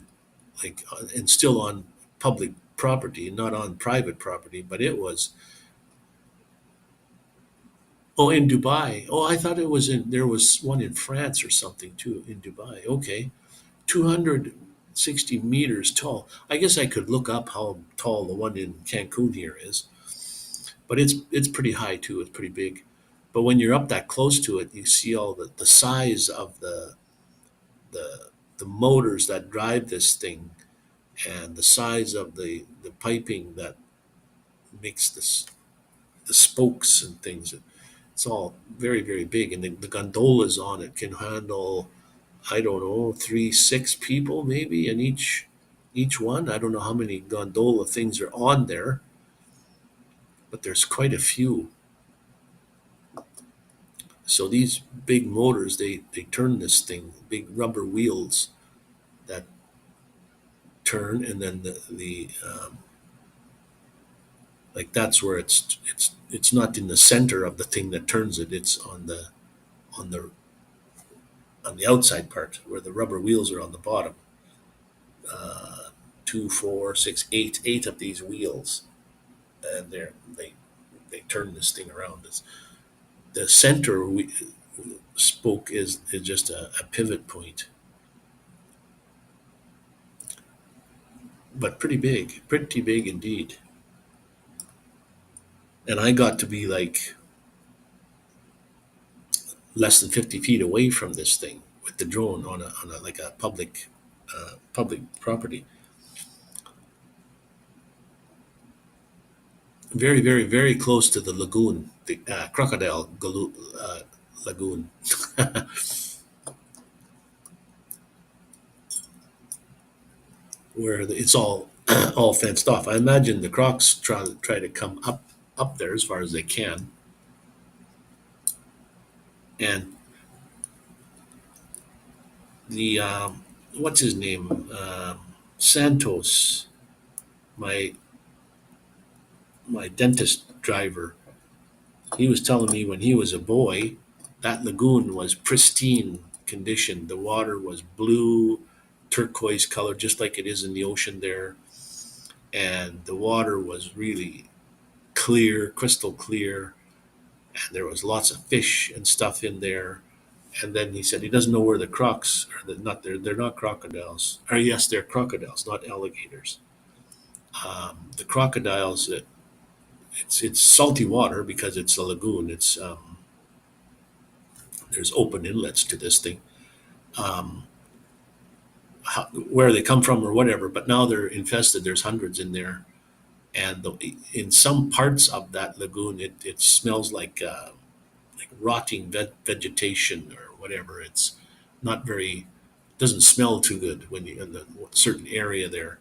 like and still on public property, not on private property. But it was in Dubai. Oh, I thought it was in there was one in France or something too in Dubai. Okay, 260 meters tall. I guess I could look up how tall the one in Cancun here is, but it's pretty high too. It's pretty big. But when you're up that close to it, you see all the size of the the motors that drive this thing and the size of the piping that makes this the spokes and things. It's all very very big, and the gondolas on it can handle I don't know 3 6 people maybe in each one. I don't know how many gondola things are on there, but there's quite a few. So these big motors, they turn this thing, big rubber wheels that turn, and then the like that's where it's not in the center of the thing that turns it. It's on the on the outside part where the rubber wheels are on the bottom. Uh, Two, four, six, eight of these wheels, and they turn this thing around. The center spoke is just a pivot point, but pretty big indeed. And I got to be like less than 50 feet away from this thing with the drone on a like a public property. Very, very, very close to the lagoon, the lagoon, where it's all all fenced off. I imagine the crocs try to come up there as far as they can, and the what's his name? Santos, my my dentist driver. He was telling me when he was a boy, that lagoon was pristine condition. The water was blue, turquoise color, just like it is in the ocean there, and the water was really clear, crystal clear, and there was lots of fish and stuff in there. And then he said he doesn't know where the crocs are. Not they're not crocodiles. Or yes, they're crocodiles, not alligators. The crocodiles, it's salty water because it's a lagoon. It's there's open inlets to this thing. Um, where they come from or whatever, but now they're infested. There's hundreds in there, and in some parts of that lagoon, it smells like rotting vegetation or whatever. It's not very doesn't smell too good when you in the certain area there,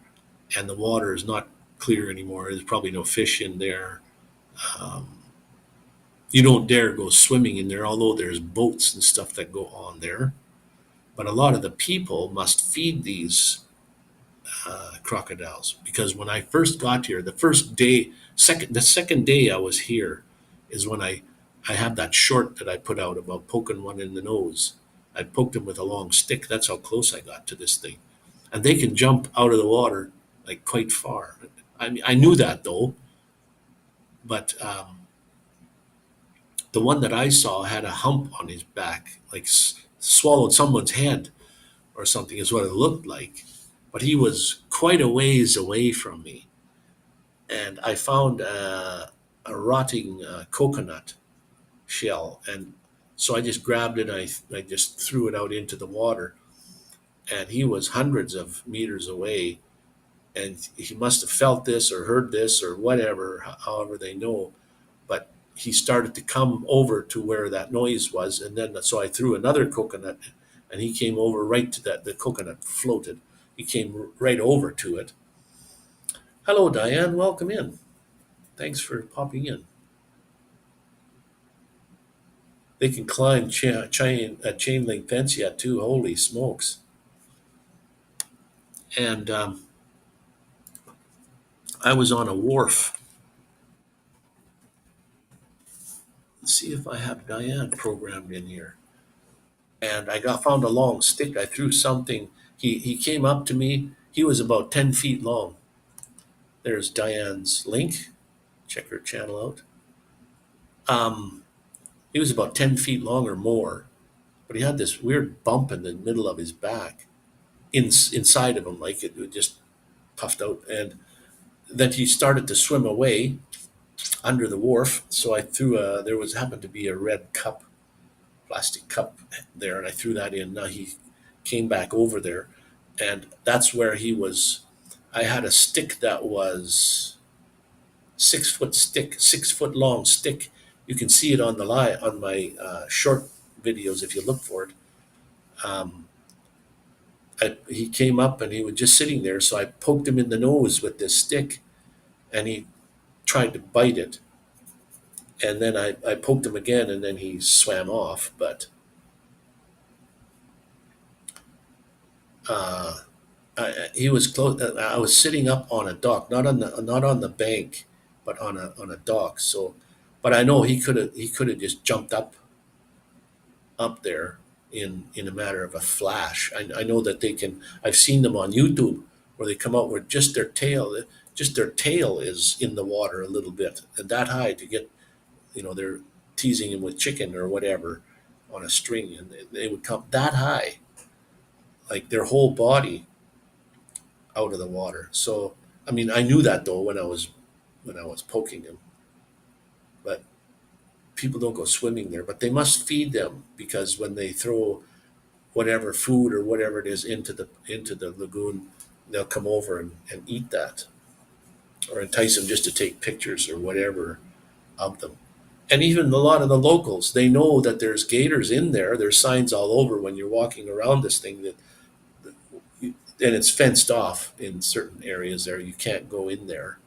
and the water is not clear anymore. There's probably no fish in there. Um, you don't dare go swimming in there, although there's boats and stuff that go on there. But a lot of the people must feed these crocodiles because when I first got here, the first day, the second day I was here, is when I had that short that I put out about poking one in the nose. I poked him with a long stick. That's how close I got to this thing, and they can jump out of the water like quite far. I mean, I knew that though, but the one that I saw had a hump on his back, like swallowed someone's head or something, is what it looked like. But he was quite a ways away from me, and I found a rotting coconut shell, and so I just grabbed it. I just threw it out into the water, and he was hundreds of meters away, and he must have felt this or heard this or whatever, however they know. But he started to come over to where that noise was, and then so I threw another coconut, and he came over right to that. The coconut floated. He came right over to it. Hello, Diane. Welcome in. Thanks for popping in. They can climb chain link fence yet too. Holy smokes! And I was on a wharf. Let's see if I have Diane programmed in here. And I got found a long stick. I threw something. He came up to me. He was about 10 feet long. There's Diane's link. Check her channel out. Um, he was about 10 feet long or more, but he had this weird bump in the middle of his back, inside of him, like it just puffed out. And then he started to swim away under the wharf. So I threw a. There was happened to be a red cup, plastic cup there, and I threw that in. Now he came back over there, and that's where he was. I had a stick that was 6 foot stick, 6 foot long stick. You can see it on the lie on my short videos if you look for it. Um, he came up and he was just sitting there, so I poked him in the nose with this stick, and he tried to bite it. And then I poked him again, and then he swam off. But uh, he was close. I was sitting up on a dock, not on the bank, but on a dock. So, but I know he could have just jumped up there in a matter of a flash. I know that they can. I've seen them on YouTube where they come out with just their tail is in the water a little bit, and that high to get. They're teasing him with chicken or whatever on a string, and they would come that high, like their whole body out of the water. So, I mean, I knew that though when I was poking him, but people don't go swimming there. But they must feed them because when they throw whatever food or whatever it is into the lagoon, they'll come over and eat that or entice them just to take pictures or whatever of them. And even a lot of the locals, they know that there's gators in there. There's signs all over when you're walking around this thing and it's fenced off in certain areas there. You can't go in there.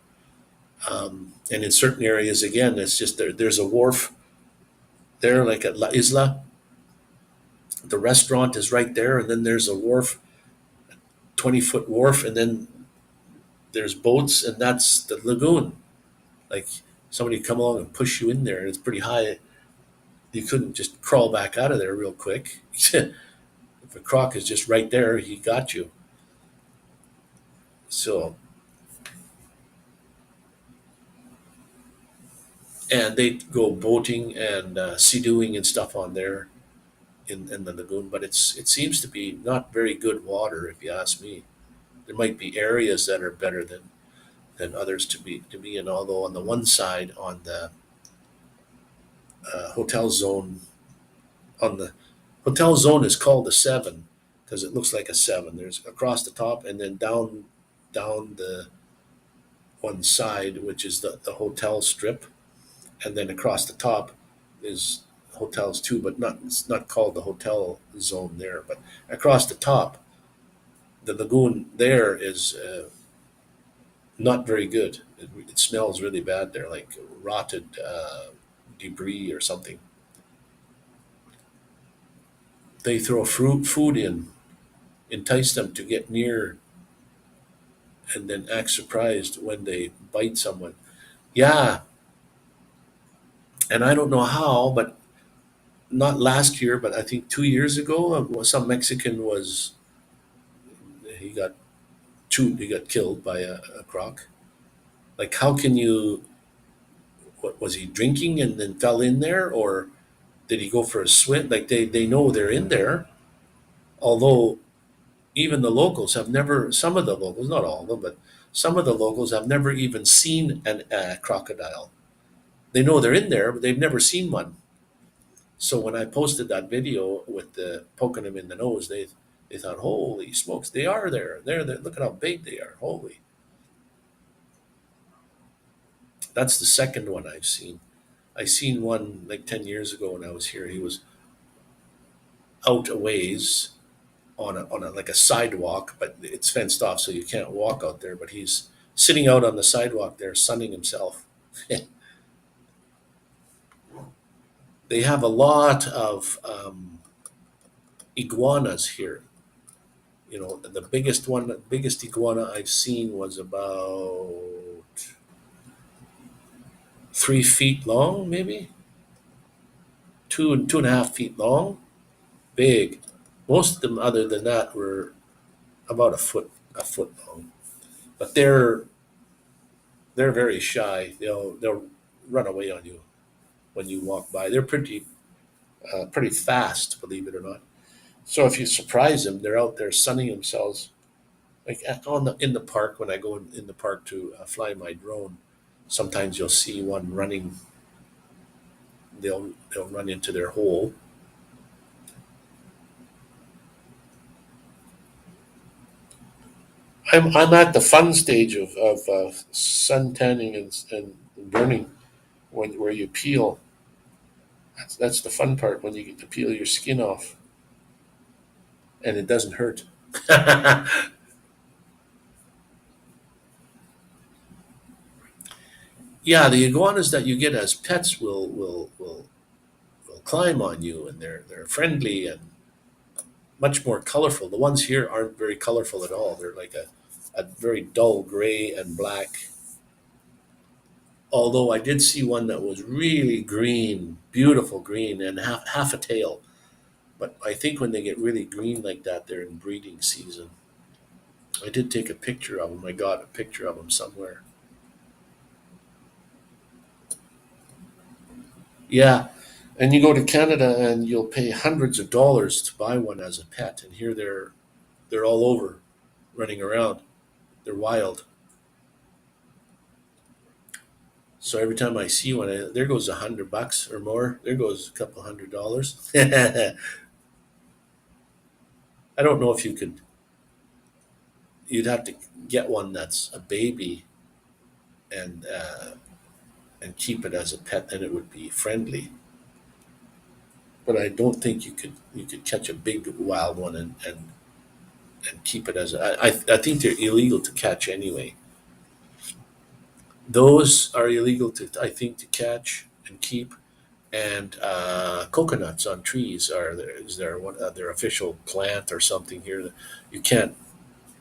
And in certain areas, again, it's just there's a wharf there, like at La Isla. The restaurant is right there, and then there's a wharf 20-foot wharf, and then there's boats, and that's the lagoon. Like somebody come along and push you in there, and it's pretty high. You couldn't just crawl back out of there real quick. If a croc is just right there, he got you. So, and they go boating and sea-dooing and stuff on there in the lagoon, but it seems to be not very good water, if you ask me. There might be areas that are better than others to be in. Although on the one side, on the hotel zone, on the hotel zone is called a seven because it looks like a seven. There's across the top and then down the one side, which is the hotel strip, and then across the top is hotels too, but not it's not called the hotel zone there. But across the top, the lagoon there is not very good. It smells really bad there, like rotted debris or something. They throw fruit food in, entice them to get near, and then act surprised when they bite someone. Yeah, and I don't know how, but not last year, but I think 2 years ago, some Mexican was he got chewed, he got killed by a croc. Like, how can you? What was he drinking and then fell in there, or did he go for a swim? Like they know they're in there, although even the locals have never. Some of the locals, not all of them, but some of the locals have never even seen a crocodile. They know they're in there, but they've never seen one. So when I posted that video with the poking him in the nose, they thought, "Holy smokes, they are there! They're there! Look at how big they are! Holy!" That's the second one I've seen. I seen one like 10 years ago when I was here. He was out a ways on a like a sidewalk, but it's fenced off, so you can't walk out there. But he's sitting out on the sidewalk there, sunning himself. They have a lot of iguanas here. You know, the biggest iguana I've seen was about 3 feet long, maybe 2.5 feet long, big. Most of them, other than that, were about a foot long. But they're very shy. They'll run away on you when you walk by. They're pretty fast, believe it or not. So if you surprise them, they're out there sunning themselves. Like in the park, when I go in the park to fly my drone, sometimes you'll see one running. They'll run into their hole. I'm at the fun stage of sun tanning and burning where you peel. That's the fun part when you get to peel your skin off and it doesn't hurt. Yeah, the iguanas that you get as pets will climb on you, and they're friendly and much more colorful. The ones here aren't very colorful at all. They're like a very dull gray and black. Although I did see one that was really green, beautiful green, and half a tail. But I think when they get really green like that, they're in breeding season. I did take a picture of them. I got a picture of them somewhere. Yeah, and you go to Canada and you'll pay hundreds of dollars to buy one as a pet, and here they're all over, running around. They're wild. So every time I see one, there goes $100 or more. There goes a couple $100. I don't know if you could. You'd have to get one that's a baby and keep it as a pet, and it would be friendly. But I don't think you could catch a big wild one and keep it as I think they're illegal to catch anyway. Those are illegal to I think to catch and keep. And coconuts on trees is there one their official plant or something here that you can't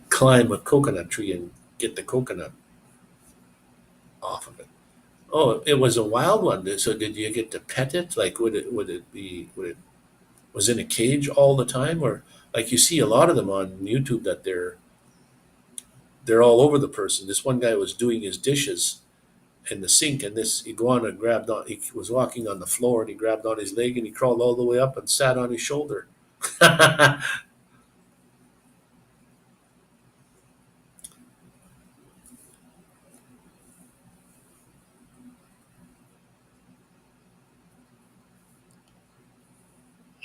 climb a coconut tree and get the coconut off of it. Oh, it was a wild one. So did you get to pet it? Like, would it was in a cage all the time, or like you see a lot of them on YouTube that they're all over the person. This one guy was doing his dishes in the sink, and this iguana grabbed on. He was walking on the floor, and he grabbed on his leg, and he crawled all the way up and sat on his shoulder.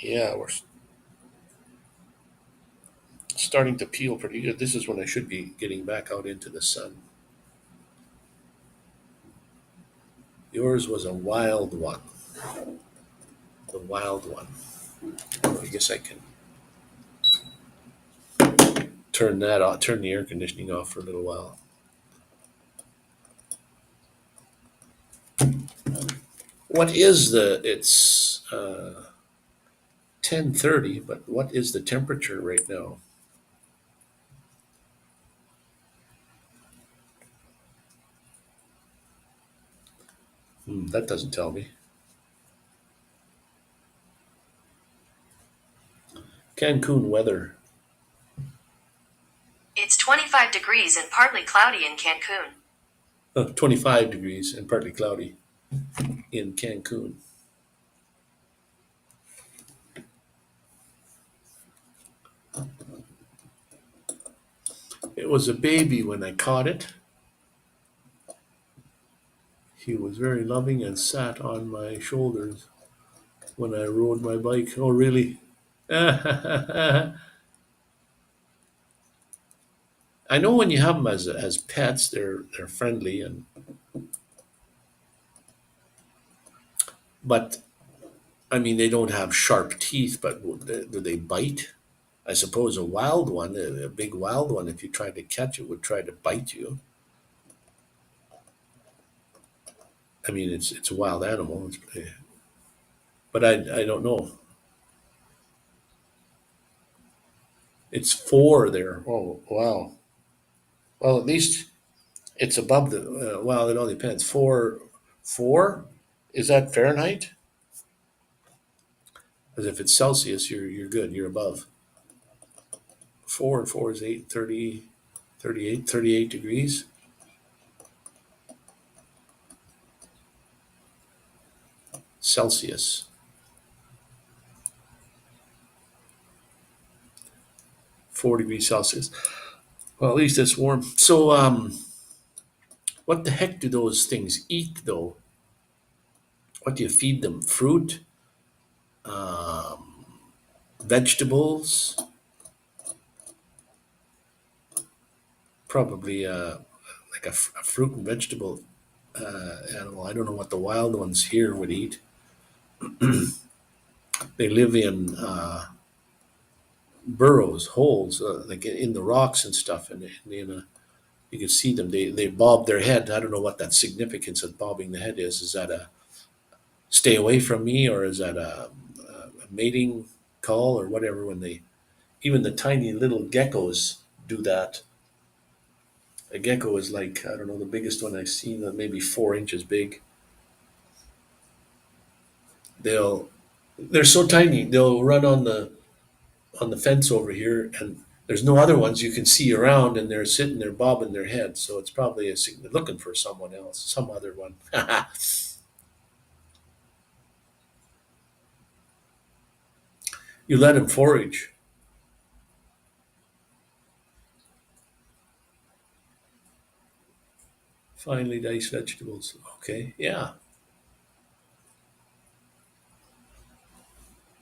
Yeah, we're starting to peel pretty good. This is when I should be getting back out into the sun. Yours was a wild one. The wild one. I guess I can turn that off, turn the air conditioning off for a little while. What is it's 10:30, but what is the temperature right now? That doesn't tell me. Cancun weather. It's 25 degrees and partly cloudy in Cancun. 25 degrees and partly cloudy in Cancun. It was a baby when I caught it. He was very loving and sat on my shoulders when I rode my bike. Oh, really? I know when you have them as pets, they're friendly, and but I mean they don't have sharp teeth. But do they bite? I suppose a wild one, a big wild one, if you tried to catch it, would try to bite you. I mean, it's a wild animal, but I don't know. It's four there. Oh, wow. Well, at least it's above the. Well, it all depends. Four. Is that Fahrenheit? Because if it's Celsius, you're good. You're above. Four and four is 8, 30, 38, 38 degrees Celsius. 4 degrees Celsius. Well, at least it's warm. So, what the heck do those things eat, though? What do you feed them? Fruit, um, vegetables, probably like a fruit and vegetable animal. I don't know what the wild ones here would eat. They live in burrows, holes, like in the rocks and stuff, and you can see them. They bob their head. I don't know what that significance of bobbing the head is. Is that a stay away from me, or is that a mating call, or whatever? When they even the tiny little geckos do that. A gecko is like I don't know the biggest one I've seen, maybe 4 inches big. They'll they're so tiny. They'll run on the fence over here, and there's no other ones you can see around, and they're sitting there bobbing their head. So it's probably they're looking for someone else, some other one. You let them forage. Finely diced vegetables. Okay, yeah,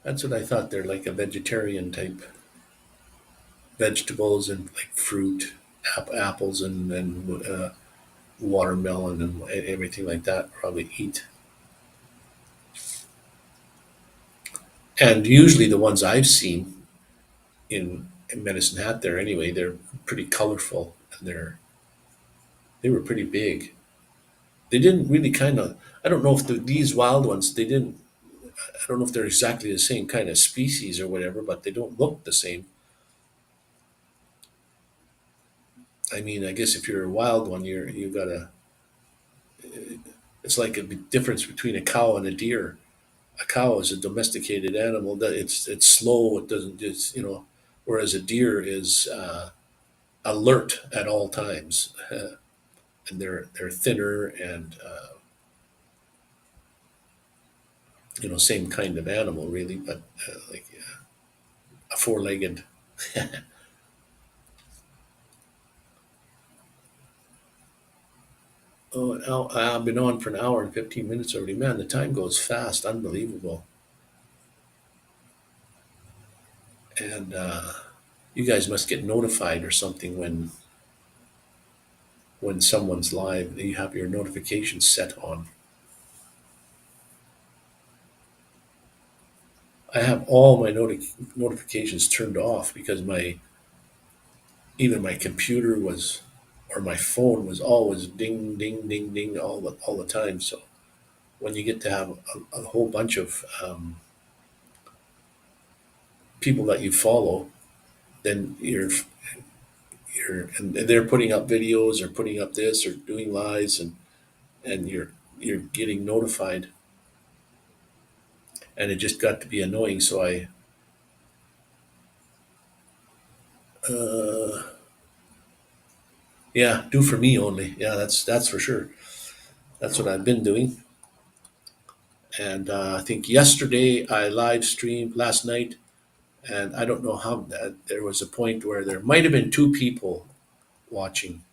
that's what I thought. They're like a vegetarian type vegetables and like fruit, apples and watermelon and everything like that. Probably eat. And usually the ones I've seen in Medicine Hat there anyway, they're pretty colorful and they were pretty big. They didn't really kind of. I don't know if these wild ones. They didn't. I don't know if they're exactly the same kind of species or whatever, but they don't look the same. I mean, I guess if you're a wild one, you gotta. It's like a difference between a cow and a deer. A cow is a domesticated animal. That it's slow. It doesn't just whereas a deer is alert at all times, and they're thinner and same kind of animal really, but like a four-legged. Oh, I've been on for an hour and 15 minutes already. Man, the time goes fast. Unbelievable. And you guys must get notified or something when someone's live. You have your notifications set on. I have all my notifications turned off because my even my computer was or my phone was always ding ding ding ding all the time. So when you get to have a whole bunch of people that you follow, then and they're putting up videos or putting up this or doing lives, and you're getting notified, and it just got to be annoying. So I uh, yeah, do for me only. Yeah, that's for sure. That's what I've been doing. And I think yesterday I live streamed last night, and I don't know how there was a point where there might have been two people watching,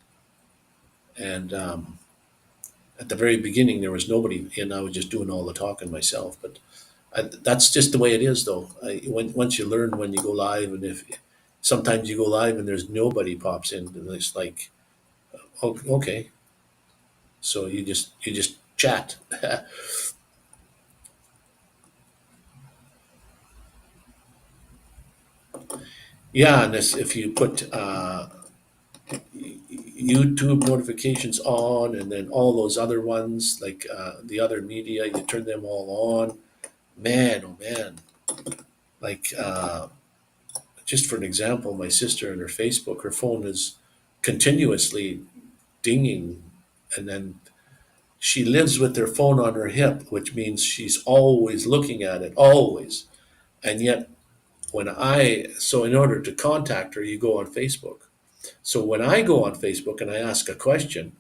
and at the very beginning there was nobody, and I was just doing all the talking myself. But that's just the way it is, though. Once you learn when you go live, and if sometimes you go live and there's nobody pops in, and it's like, oh, okay, so you just chat. Yeah, and if you put YouTube notifications on, and then all those other ones like the other media, you turn them all on. Man, oh man, like just for an example, my sister and her Facebook, her phone is continuously dinging, and then she lives with her phone on her hip, which means she's always looking at it, always. And yet, so in order to contact her, you go on Facebook. So when I go on Facebook and I ask a question,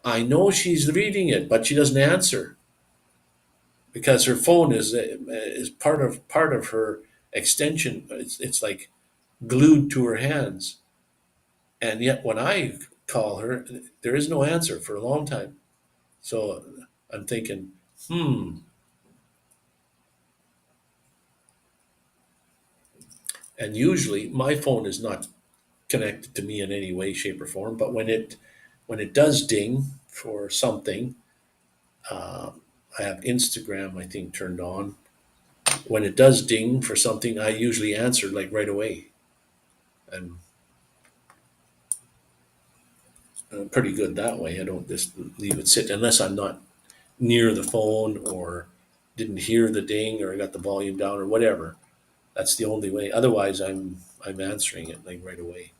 I know she's reading it, but she doesn't answer because her phone is part of her extension. It's like glued to her hands, and yet when I call her, there is no answer for a long time. So I'm thinking, hmm. And usually my phone is not connected to me in any way, shape, or form. But when it does ding for something, I have Instagram, I think, turned on. When it does ding for something, I usually answer like right away, and I'm pretty good that way. I don't just leave it sit unless I'm not near the phone or didn't hear the ding or I got the volume down or whatever. That's the only way. Otherwise, I'm answering it like right away.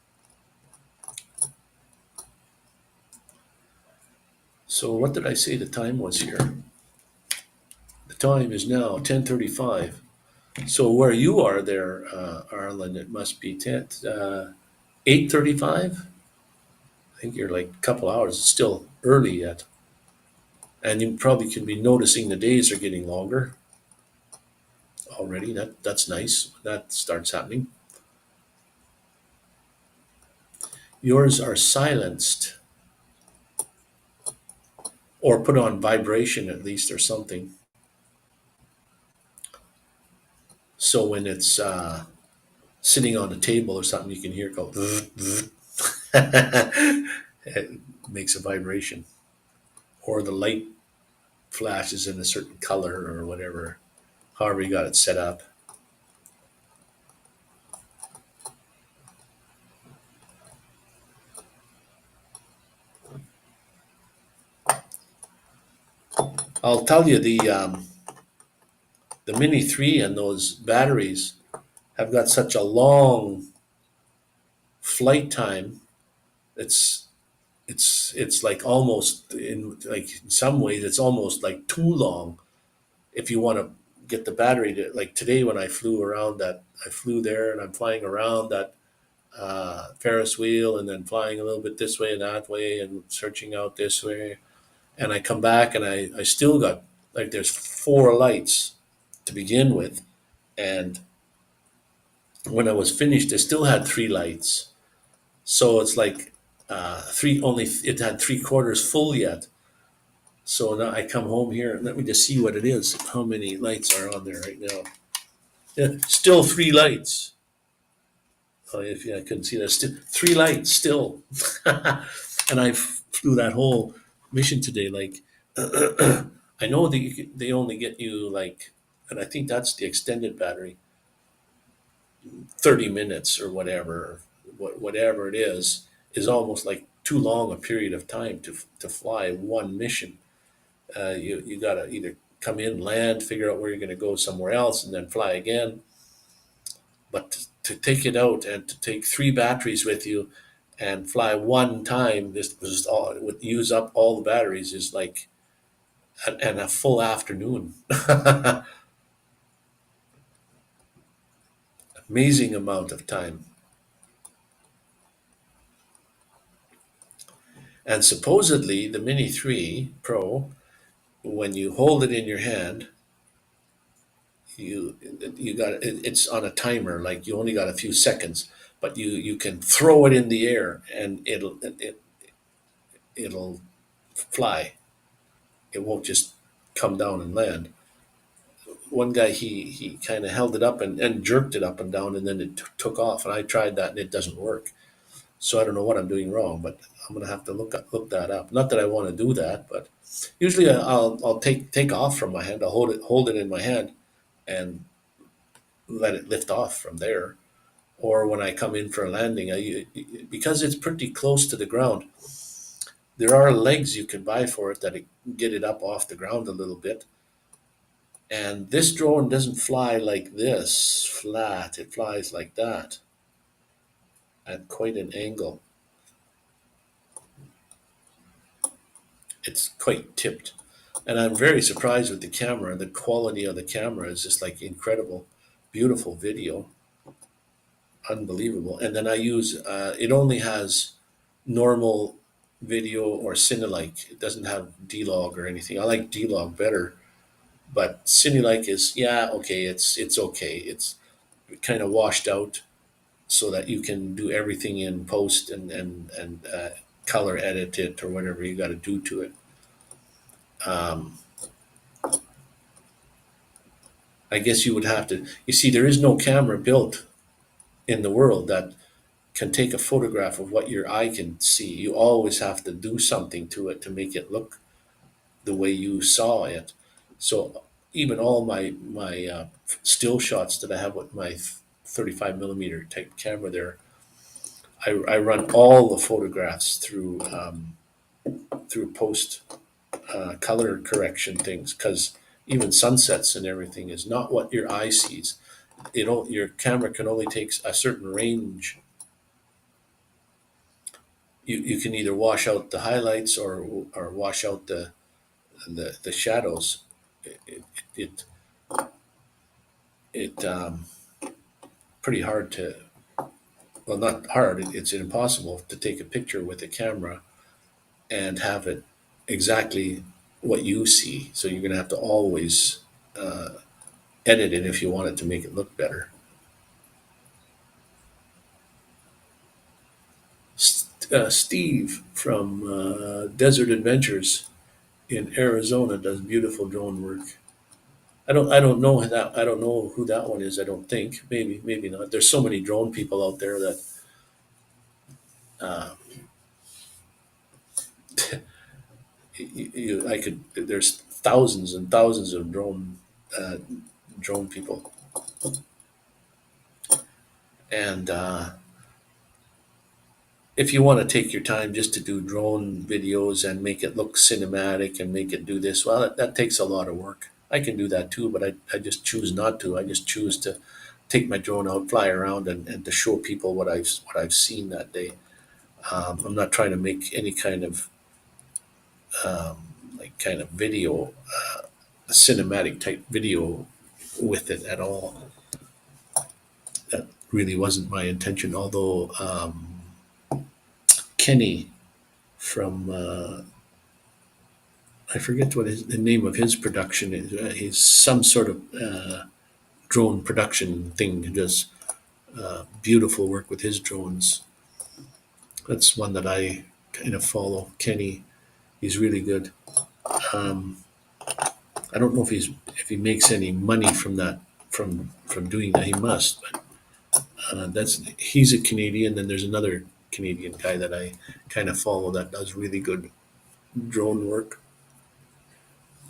So what did I say the time was here? The time is now 10:35. So where you are there, Arlen, it must be 8:35. I think you're like a couple hours. It's still early yet, and you probably can be noticing the days are getting longer already. That's nice. That starts happening. Yours are silenced or put on vibration at least or something. So when it's sitting on a table or something, you can hear it go. It makes a vibration, or the light flashes in a certain color or whatever. However you got it set up. I'll tell you the Mini 3 and those batteries have got such a long flight time It's it's like almost in some ways it's almost like too long if you want to get the battery to, like today when I flew there and I'm flying around that Ferris wheel and then flying a little bit this way and that way and searching out this way. And I come back and I still got, like, there's four lights to begin with. And when I was finished, I still had three lights. So it's like it had three quarters full yet. So now I come home here and let me just see what it is. How many lights are on there right now? Yeah, still three lights. Oh, if I couldn't see that, still three lights still. And I flew that whole mission today. Like, I know they only get you like, and I think that's the extended battery, 30 minutes or whatever, whatever it is almost like too long a period of time to fly one mission. You gotta either come in, land, figure out where you're gonna go somewhere else, and then fly again. But to take it out and to take three batteries with you and fly one time, this was all would use up all the batteries is like and a full afternoon. Amazing amount of time. And supposedly the Mini 3 Pro, when you hold it in your hand, you you got it's on a timer, like you only got a few seconds, but you can throw it in the air and it'll fly. It won't just come down and land. One guy he kind of held it up and jerked it up and down and then it took off, and I tried that and it doesn't work. So I don't know what I'm doing wrong, but I'm gonna have to look that up. Not that I want to do that, but usually I'll take off from my hand. I'll hold it in my hand and let it lift off from there. Or when I come in for a landing, because it's pretty close to the ground, there are legs you can buy for it that get it up off the ground a little bit. And this drone doesn't fly like this flat; it flies like that at quite an angle. It's quite tipped. And I'm very surprised with the camera. The quality of the camera is just like incredible, beautiful video, unbelievable. And then I use it only has normal video or Cinelike. It doesn't have D-Log or anything. I like D-Log better, but Cinelike is, yeah, okay. It's okay. It's kind of washed out so that you can do everything in post and color edit it or whatever you got to do to it. Um, I guess you would have to. You see, there is no camera built in the world that can take a photograph of what your eye can see. You always have to do something to it to make it look the way you saw it. So even all my still shots that I have with my 35 millimeter type camera there, I run all the photographs through post color correction things, because even sunsets and everything is not what your eye sees. Your camera can only take a certain range. You can either wash out the highlights or wash out the shadows. It, it, it pretty hard to, well, not hard, it's impossible to take a picture with a camera and have it exactly what you see. So you're going to have to always uh, edit it if you want it to make it look better. Steve from Desert Adventures in Arizona does beautiful drone work. I don't know that, I don't know who that one is. I don't think, maybe not. There's so many drone people out there that uh, I could. There's thousands and thousands of uh, drone people, and if you want to take your time just to do drone videos and make it look cinematic and make it do this, well, that takes a lot of work. I can do that too, but I just choose not to. I just choose to take my drone out, fly around, and to show people what I've seen that day. I'm not trying to make any kind of kind of video, cinematic type video with it at all. That really wasn't my intention. Although Kenny from I forget what the name of his production is. He's some sort of drone production thing. He does beautiful work with his drones. That's one that I kind of follow. Kenny, he's really good. Um, I don't know if he makes any money from that from doing that. He must, but that's he's a Canadian. And there's another Canadian guy that I kind of follow that does really good drone work.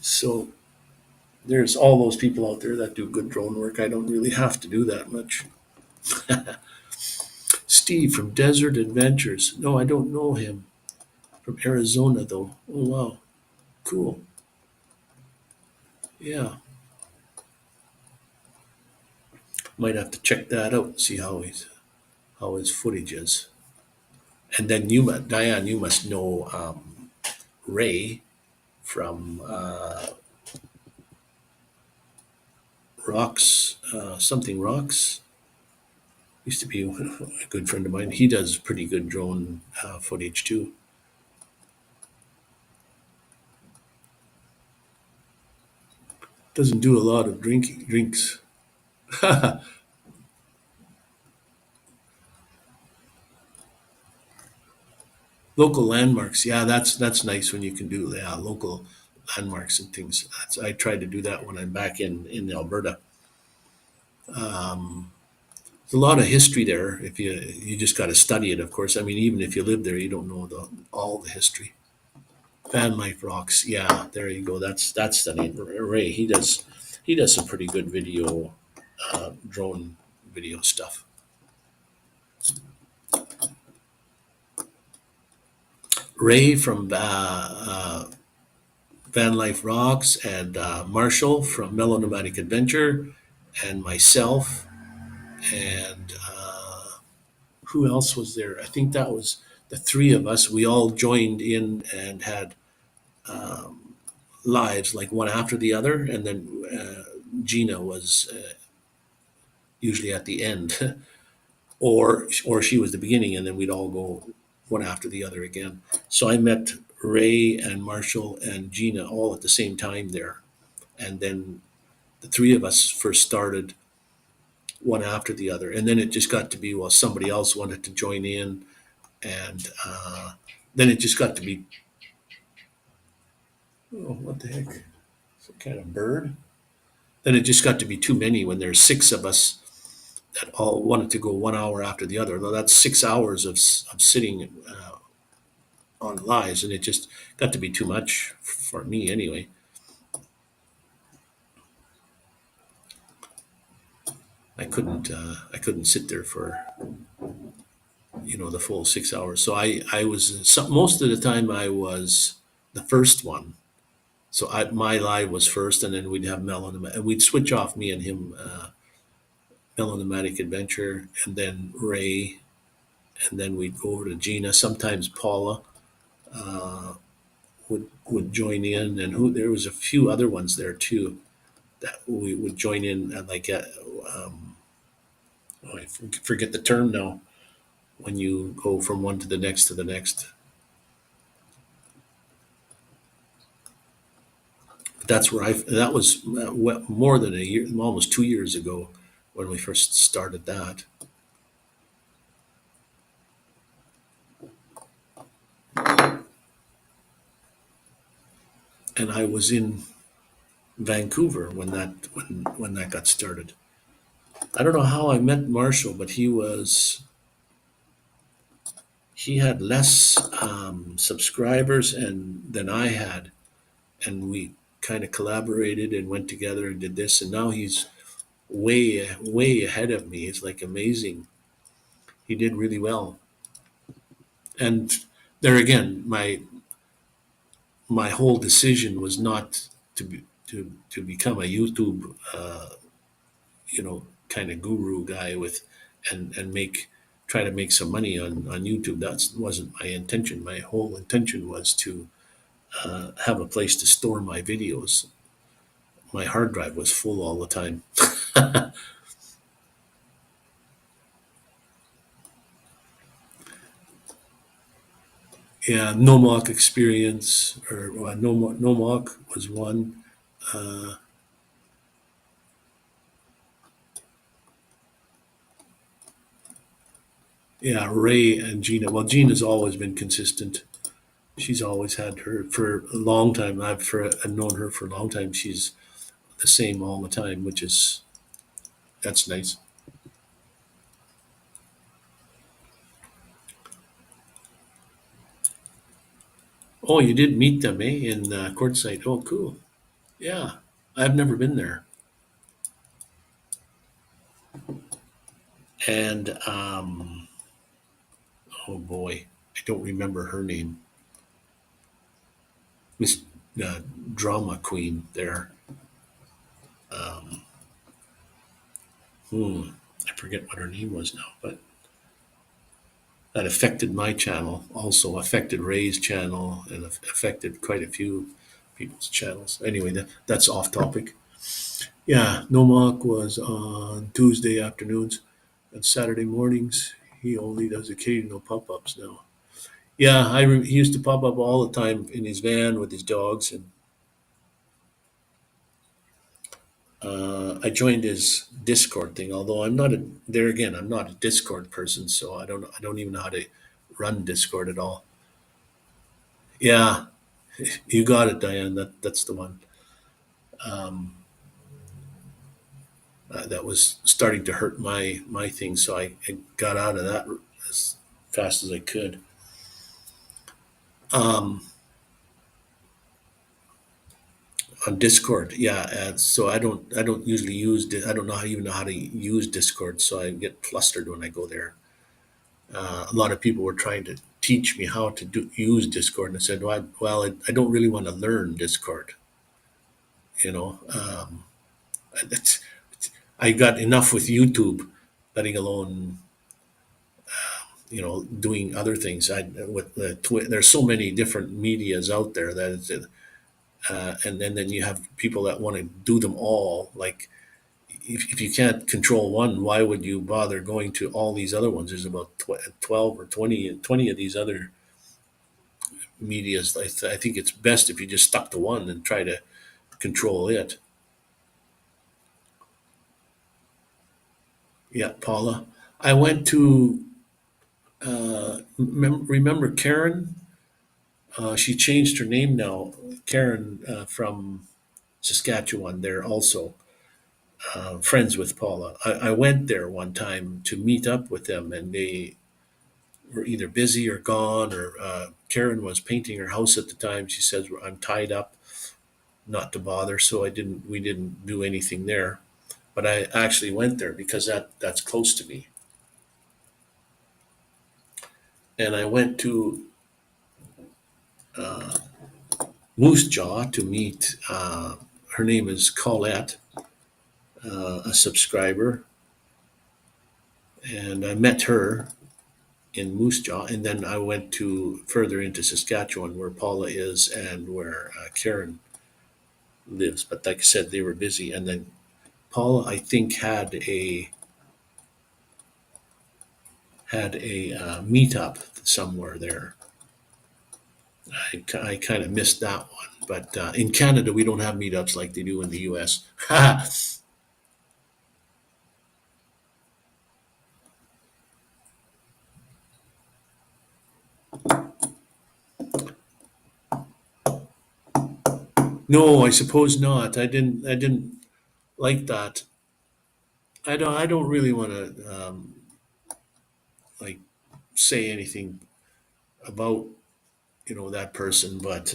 So there's all those people out there that do good drone work. I don't really have to do that much. Steve from Desert Adventures. No, I don't know him. From Arizona, though. Oh, wow. Cool. Yeah. Might have to check that out and see how his footage is. And then Diane, you must know Ray from Rocks, something Rocks. Used to be a good friend of mine. He does pretty good drone footage too. Doesn't do a lot of drinks. Local landmarks, yeah, that's nice when you can do local landmarks and things. I try to do that when I'm back in Alberta. Um, there's a lot of history there. If you just got to study it, of course. I mean, even if you live there, you don't know all the history. Van Life Rocks, yeah, there you go. That's the name. Ray, he does some pretty good drone video stuff. Ray from Van Life Rocks, and Marshall from Mellow Nomadic Adventure, and myself, and who else was there? I think that was the three of us. We all joined in and had lives like one after the other, and then Gina was usually at the end, or she was the beginning, and then we'd all go one after the other again. So I met Ray and Marshall and Gina all at the same time there, and then the three of us first started one after the other, and then it just got to be, well, somebody else wanted to join in, and then it just got to be, oh, what the heck, some kind of bird. Then it just got to be too many when there's six of us that all wanted to go 1 hour after the other. Now that's 6 hours of sitting on lives, and it just got to be too much for me anyway. I couldn't sit there for the full 6 hours. So I was most of the time I was the first one. So my live was first, and then we'd have Mel and we'd switch off, me and him, Mel Adventure, and then Ray, and then we'd go over to Gina. Sometimes Paula would join in, and who there was a few other ones there too that we would join in, and like oh, I forget the term now when you go from one to the next to the next. But that's where that was more than a year, almost 2 years ago when we first started that. And I was in Vancouver when that got started. I don't know how I met Marshall, but he had less subscribers than I had, and we kind of collaborated and went together and did this. And now he's way ahead of me. It's like amazing. He did really well. And there again, my whole decision was not to become a YouTube kind of guru guy with and make try to make some money on YouTube. That wasn't my intention. My whole intention was to have a place to store my videos. My hard drive was full all the time. Yeah, no mock experience or no mock was one. Uh, yeah, Ray and Gina. Well, Gina's always been consistent. She's always had her for a long time. I've known her for a long time. She's the same all the time, which is that's nice. Oh, you did meet them, eh, in Quartzsite. Oh, cool. Yeah, I've never been there. And oh boy, I don't remember her name. Miss uh, Drama Queen there. Um, I forget what her name was now, but that affected my channel. Also affected Ray's channel and affected quite a few people's channels. Anyway, that's off topic. Yeah, Nomak was on Tuesday afternoons and Saturday mornings. He only does occasional pop ups now. Yeah, he used to pop up all the time in his van with his dogs, and I joined his Discord thing. Although I'm not a there again, I'm not a Discord person, so I don't even know how to run Discord at all. Yeah, you got it, Diane. That's the one. Um, that was starting to hurt my thing, so I got out of that as fast as I could. Um, on Discord, yeah. And so I don't usually I don't know even know how to use Discord, so I get flustered when I go there. A lot of people were trying to teach me how to use Discord, and I said, well, I don't really want to learn Discord. You know, it's, I got enough with YouTube, letting alone doing other things. With there's so many different medias out there that and then you have people that want to do them all. Like if you can't control one, why would you bother going to all these other ones? There's about 12 or 20 of these other medias. I think it's best if you just stuck to one and try to control it. Yeah, Paula. I went to remember Karen. She changed her name now. Karen from Saskatchewan. There also friends with Paula. I went there one time to meet up with them, and they were either busy or gone. Or Karen was painting her house at the time. She says, "I'm tied up, not to bother," so I didn't. We didn't do anything there. But I actually went there because that's close to me, and I went to uh, Moose Jaw to meet. Her name is Colette, a subscriber, and I met her in Moose Jaw, and then I went to further into Saskatchewan, where Paula is and where Karen lives. But like I said, they were busy, and then Paula, I think, had a meetup somewhere there. I kind of missed that one, but in Canada we don't have meetups like they do in the U.S. No, I suppose not. I didn't like that. I don't really want to like say anything about that person, but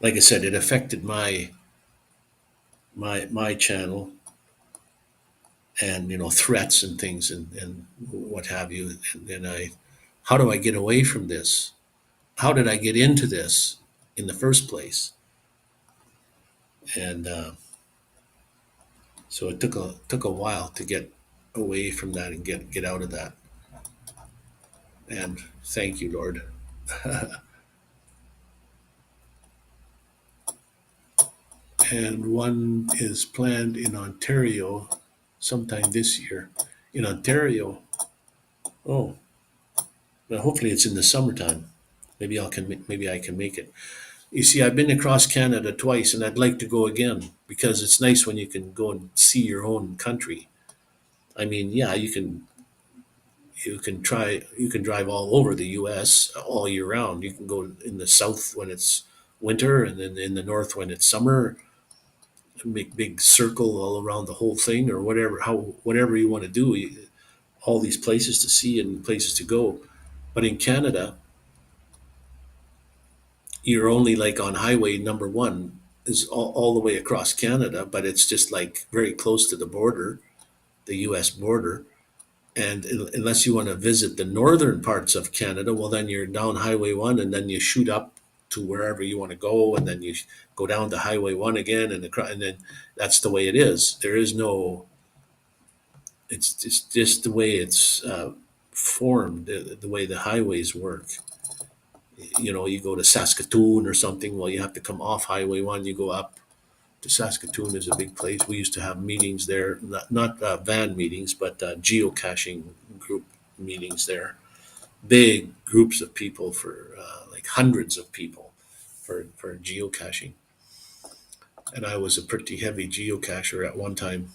like I said, it affected my channel, and threats and things, and what have you. And then how do I get away from this? How did I get into this in the first place? And so it took a while to get. away from that and get out of that. And thank you, Lord. And one is planned in Ontario sometime this year. In Ontario, oh, well, hopefully it's in the summertime. Maybe I can make it. You see, I've been across Canada twice, and I'd like to go again because it's nice when you can go and see your own country. I mean, yeah, you can drive all over the U.S. all year round. You can go in the south when it's winter, and then in the north when it's summer. Make big circle all around the whole thing, or whatever you want to do. All these places to see and places to go. But in Canada, you're only like on highway number one is all the way across Canada, but it's just like very close to the border, the US border. And unless you want to visit the northern parts of Canada, well, then you're down Highway 1 and then you shoot up to wherever you want to go. And then you go down to Highway 1 again. And then that's the way it is. There is no, it's just the way it's formed, the way the highways work. You go to Saskatoon or something, well, you have to come off Highway 1, you go up to Saskatoon is a big place. We used to have meetings there, not van meetings, but geocaching group meetings there. Big groups of people for like hundreds of people for geocaching. And I was a pretty heavy geocacher at one time.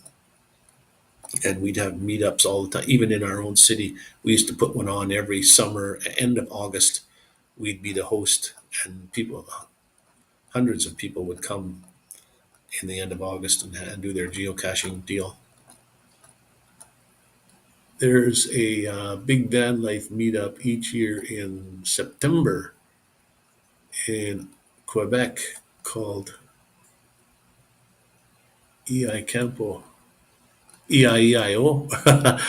And we'd have meetups all the time, even in our own city. We used to put one on every summer, end of August. We'd be the host, and hundreds of people would come in the end of August and do their geocaching deal. There's a big van life meetup each year in September in Quebec called EI Campo, EIEIO,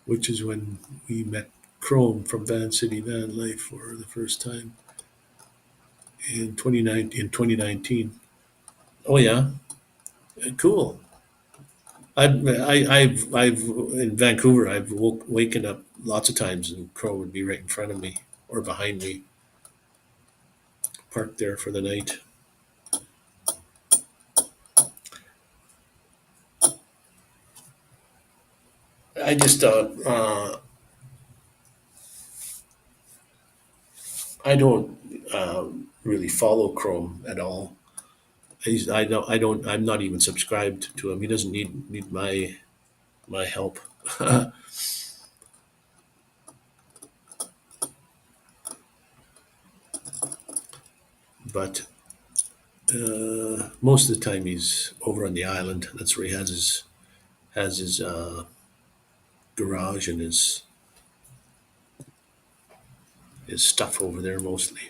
which is when we met Chrome from Van City Van Life for the first time in 2019. Oh yeah, cool. I've in Vancouver. I've waken up lots of times, and Crow would be right in front of me or behind me, parked there for the night. I just I don't really follow Chrome at all. I'm not even subscribed to him. He doesn't need my help. But most of the time he's over on the island. That's where he has his garage and his stuff over there mostly.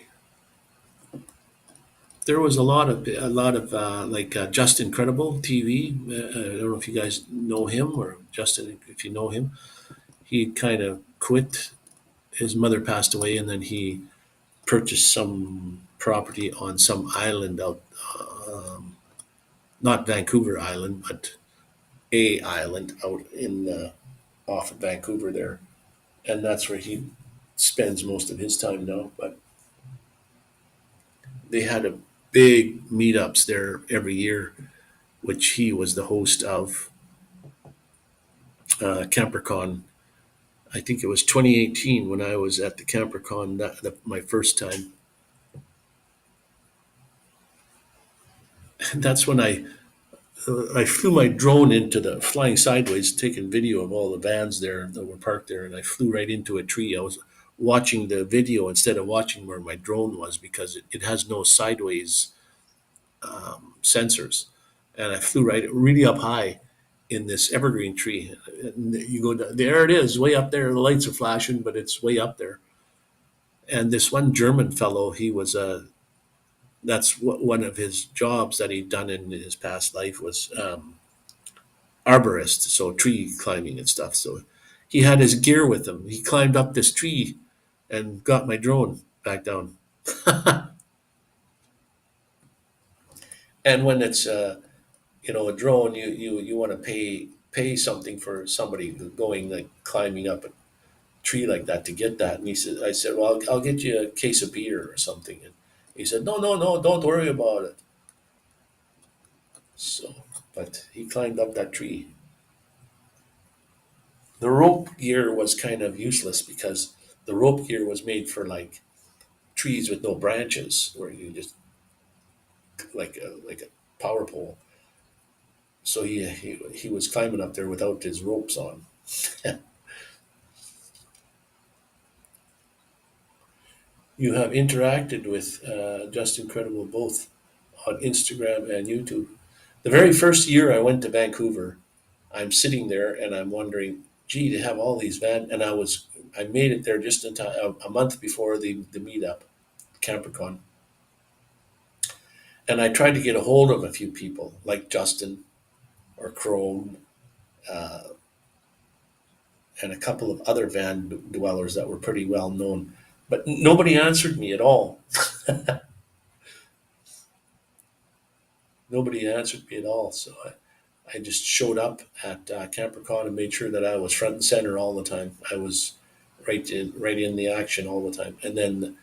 There was a lot of like Just Incredible TV. I don't know if you guys know him or Justin, if you know him. He kind of quit. His mother passed away, and then he purchased some property on some island out, um, not Vancouver Island, but a island out in off of Vancouver there, and that's where he spends most of his time now. But they had a big meetups there every year, which he was the host of. CamperCon. I think it was 2018 when I was at the CamperCon my first time. And that's when I flew my drone into the flying sideways, taking video of all the vans there that were parked there, and I flew right into a tree. I was watching the video instead of watching where my drone was because it has no sideways sensors, and I flew right really up high in this evergreen tree. And you go there, it is way up there. The lights are flashing, but it's way up there. And this one German fellow, he was a that's what one of his jobs that he'd done in his past life was arborist, so tree climbing and stuff. So he had his gear with him. He climbed up this tree and got my drone back down. And when it's a drone, you want to pay pay something for somebody going like climbing up a tree like that to get that. And I said, well, I'll get you a case of beer or something. And he said, no, no, no, don't worry about it. So, but he climbed up that tree. The rope gear was kind of useless because the rope gear was made for like trees with no branches, where you just like a power pole. So he was climbing up there without his ropes on. You have interacted with Just Incredible both on Instagram and YouTube. The very first year I went to Vancouver, I'm sitting there and I'm wondering, gee, they have all these and I made it there just in time, a month before the meetup, CamperCon, and I tried to get a hold of a few people like Justin or Chrome, uh, and a couple of other van dwellers that were pretty well known, but nobody answered me at all. Nobody answered me at all. So I just showed up at CamperCon and made sure that I was front and center all the time. I was right in the action all the time. And then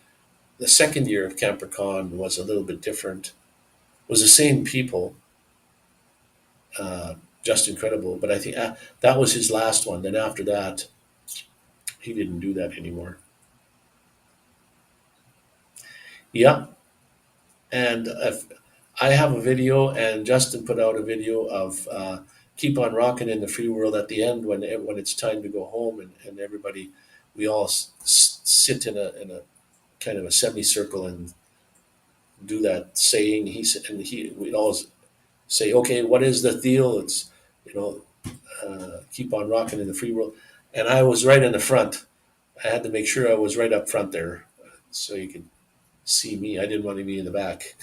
the second year of CamperCon was a little bit different. It was the same people, uh, just incredible. But I think that was his last one. Then after that, he didn't do that anymore. Yeah, and if, I have a video, and Justin put out a video of "Keep on Rocking" in the Free World at the end when it's time to go home, and everybody, we all sit in a kind of a semicircle and do that saying. We'd always say, "Okay, what is the deal?" It's you know, keep on rocking in the free world, and I was right in the front. I had to make sure I was right up front there, so you could see me. I didn't want to be in the back.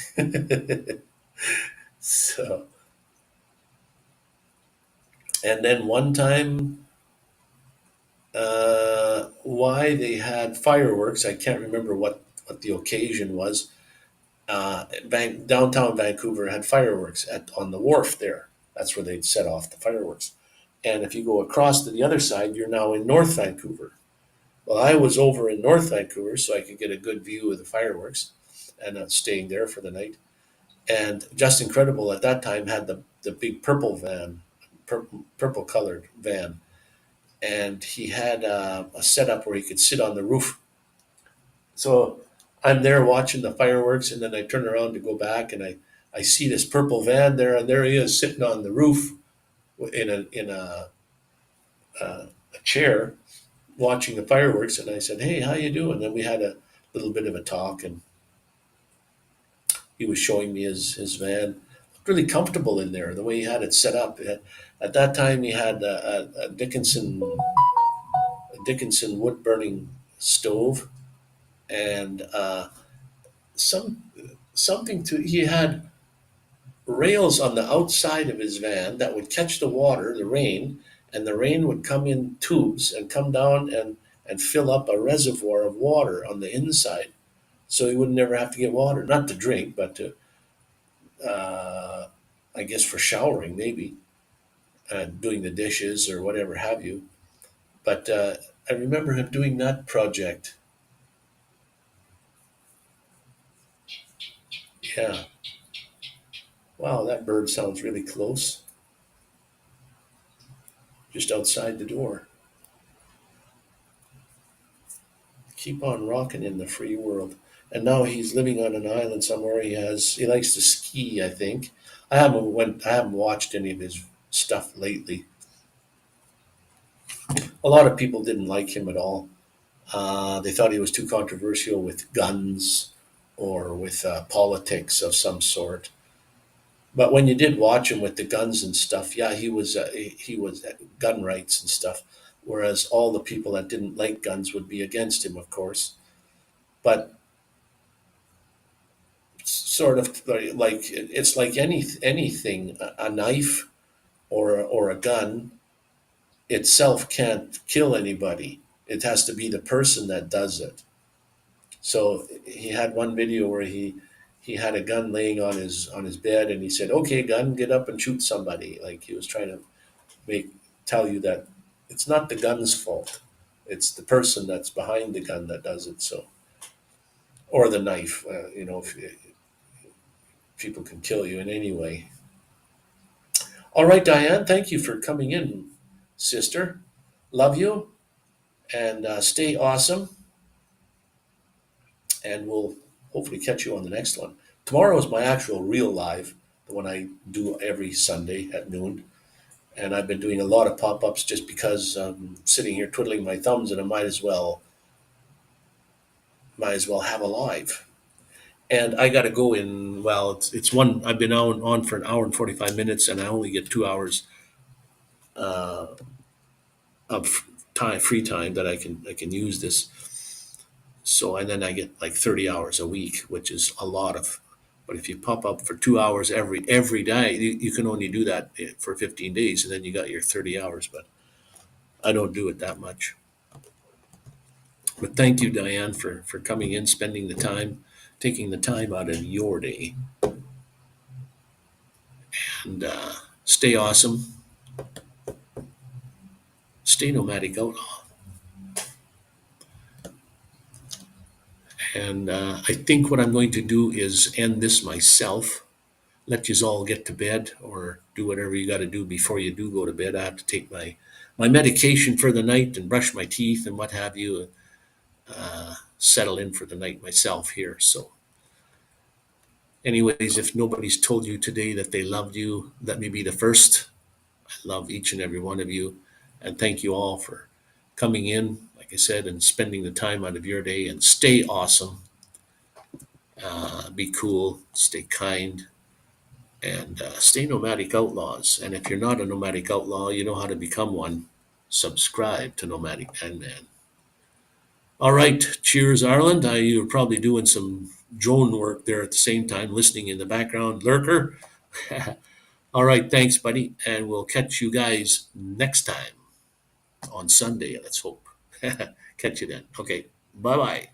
So, and then one time, why they had fireworks, I can't remember what the occasion was. Downtown Vancouver had fireworks on the wharf there. That's where they'd set off the fireworks. And if you go across to the other side, you're now in North Vancouver. Well, I was over in North Vancouver so I could get a good view of the fireworks and staying there for the night. And Just Incredible at that time had the big purple van, purple colored van. And he had a setup where he could sit on the roof. So I'm there watching the fireworks, and then I turn around to go back, and I see this purple van there, and there he is sitting on the roof in a chair watching the fireworks. And I said, "Hey, how you doing?" And then we had a little bit of a talk, and he was showing me his van. Looked really comfortable in there, the way he had it set up. At that time, he had a Dickinson wood burning stove, and some something to he had rails on the outside of his van that would catch the water, the rain, and the rain would come in tubes and come down and fill up a reservoir of water on the inside, so he would never have to get water, not to drink, but to uh, I guess for showering maybe, doing the dishes or whatever have you. But I remember him doing that project. Yeah. Wow, that bird sounds really close, just outside the door. Keep on rocking in the free world. And now he's living on an island somewhere. He likes to ski, I think. I haven't watched any of his stuff lately. A lot of people didn't like him at all. They thought he was too controversial with guns or with politics of some sort. But when you did watch him with the guns and stuff, yeah, he was gun rights and stuff. Whereas all the people that didn't like guns would be against him, of course. But sort of like it's like anything, a knife or a gun itself can't kill anybody. It has to be the person that does it. So he had one video where he had a gun laying on his bed, and he said, "Okay, gun, get up and shoot somebody." Like he was trying to make tell you that it's not the gun's fault. It's the person that's behind the gun that does it. So, or the knife. If people can kill you in any way. All right, Diane. Thank you for coming in, sister. Love you, and stay awesome. And we'll hopefully catch you on the next one. Tomorrow is my actual real live, the one I do every Sunday at noon. And I've been doing a lot of pop ups just because I'm sitting here twiddling my thumbs, and I might as well have a live. And I got to go in. Well, it's one. I've been on for an hour and 45 minutes, and I only get 2 hours uh, of time, free time that I can use this. So and then I get like 30 hours a week, which is a lot of. But if you pop up for 2 hours every day, you can only do that for 15 days, and then you got your 30 hours. But I don't do it that much. But thank you, Diane, for coming in, spending the time, taking the time out of your day, and stay awesome, stay nomadic outlaw. And I think what I'm going to do is end this myself. Let you all get to bed or do whatever you got to do before you do go to bed. I have to take my medication for the night and brush my teeth and what have you. Settle in for the night myself here. So, anyways, if nobody's told you today that they loved you, let me be the first. I love each and every one of you. And thank you all for coming in, like I said, and spending the time out of your day. And stay awesome, be cool, stay kind, and stay nomadic outlaws. And if you're not a nomadic outlaw, you know how to become one. Subscribe to Nomadic Man. All right. Cheers, Ireland. You were probably doing some drone work there at the same time, listening in the background. Lurker. All right. Thanks, buddy. And we'll catch you guys next time on Sunday, let's hope. Catch you then. Okay. Bye bye.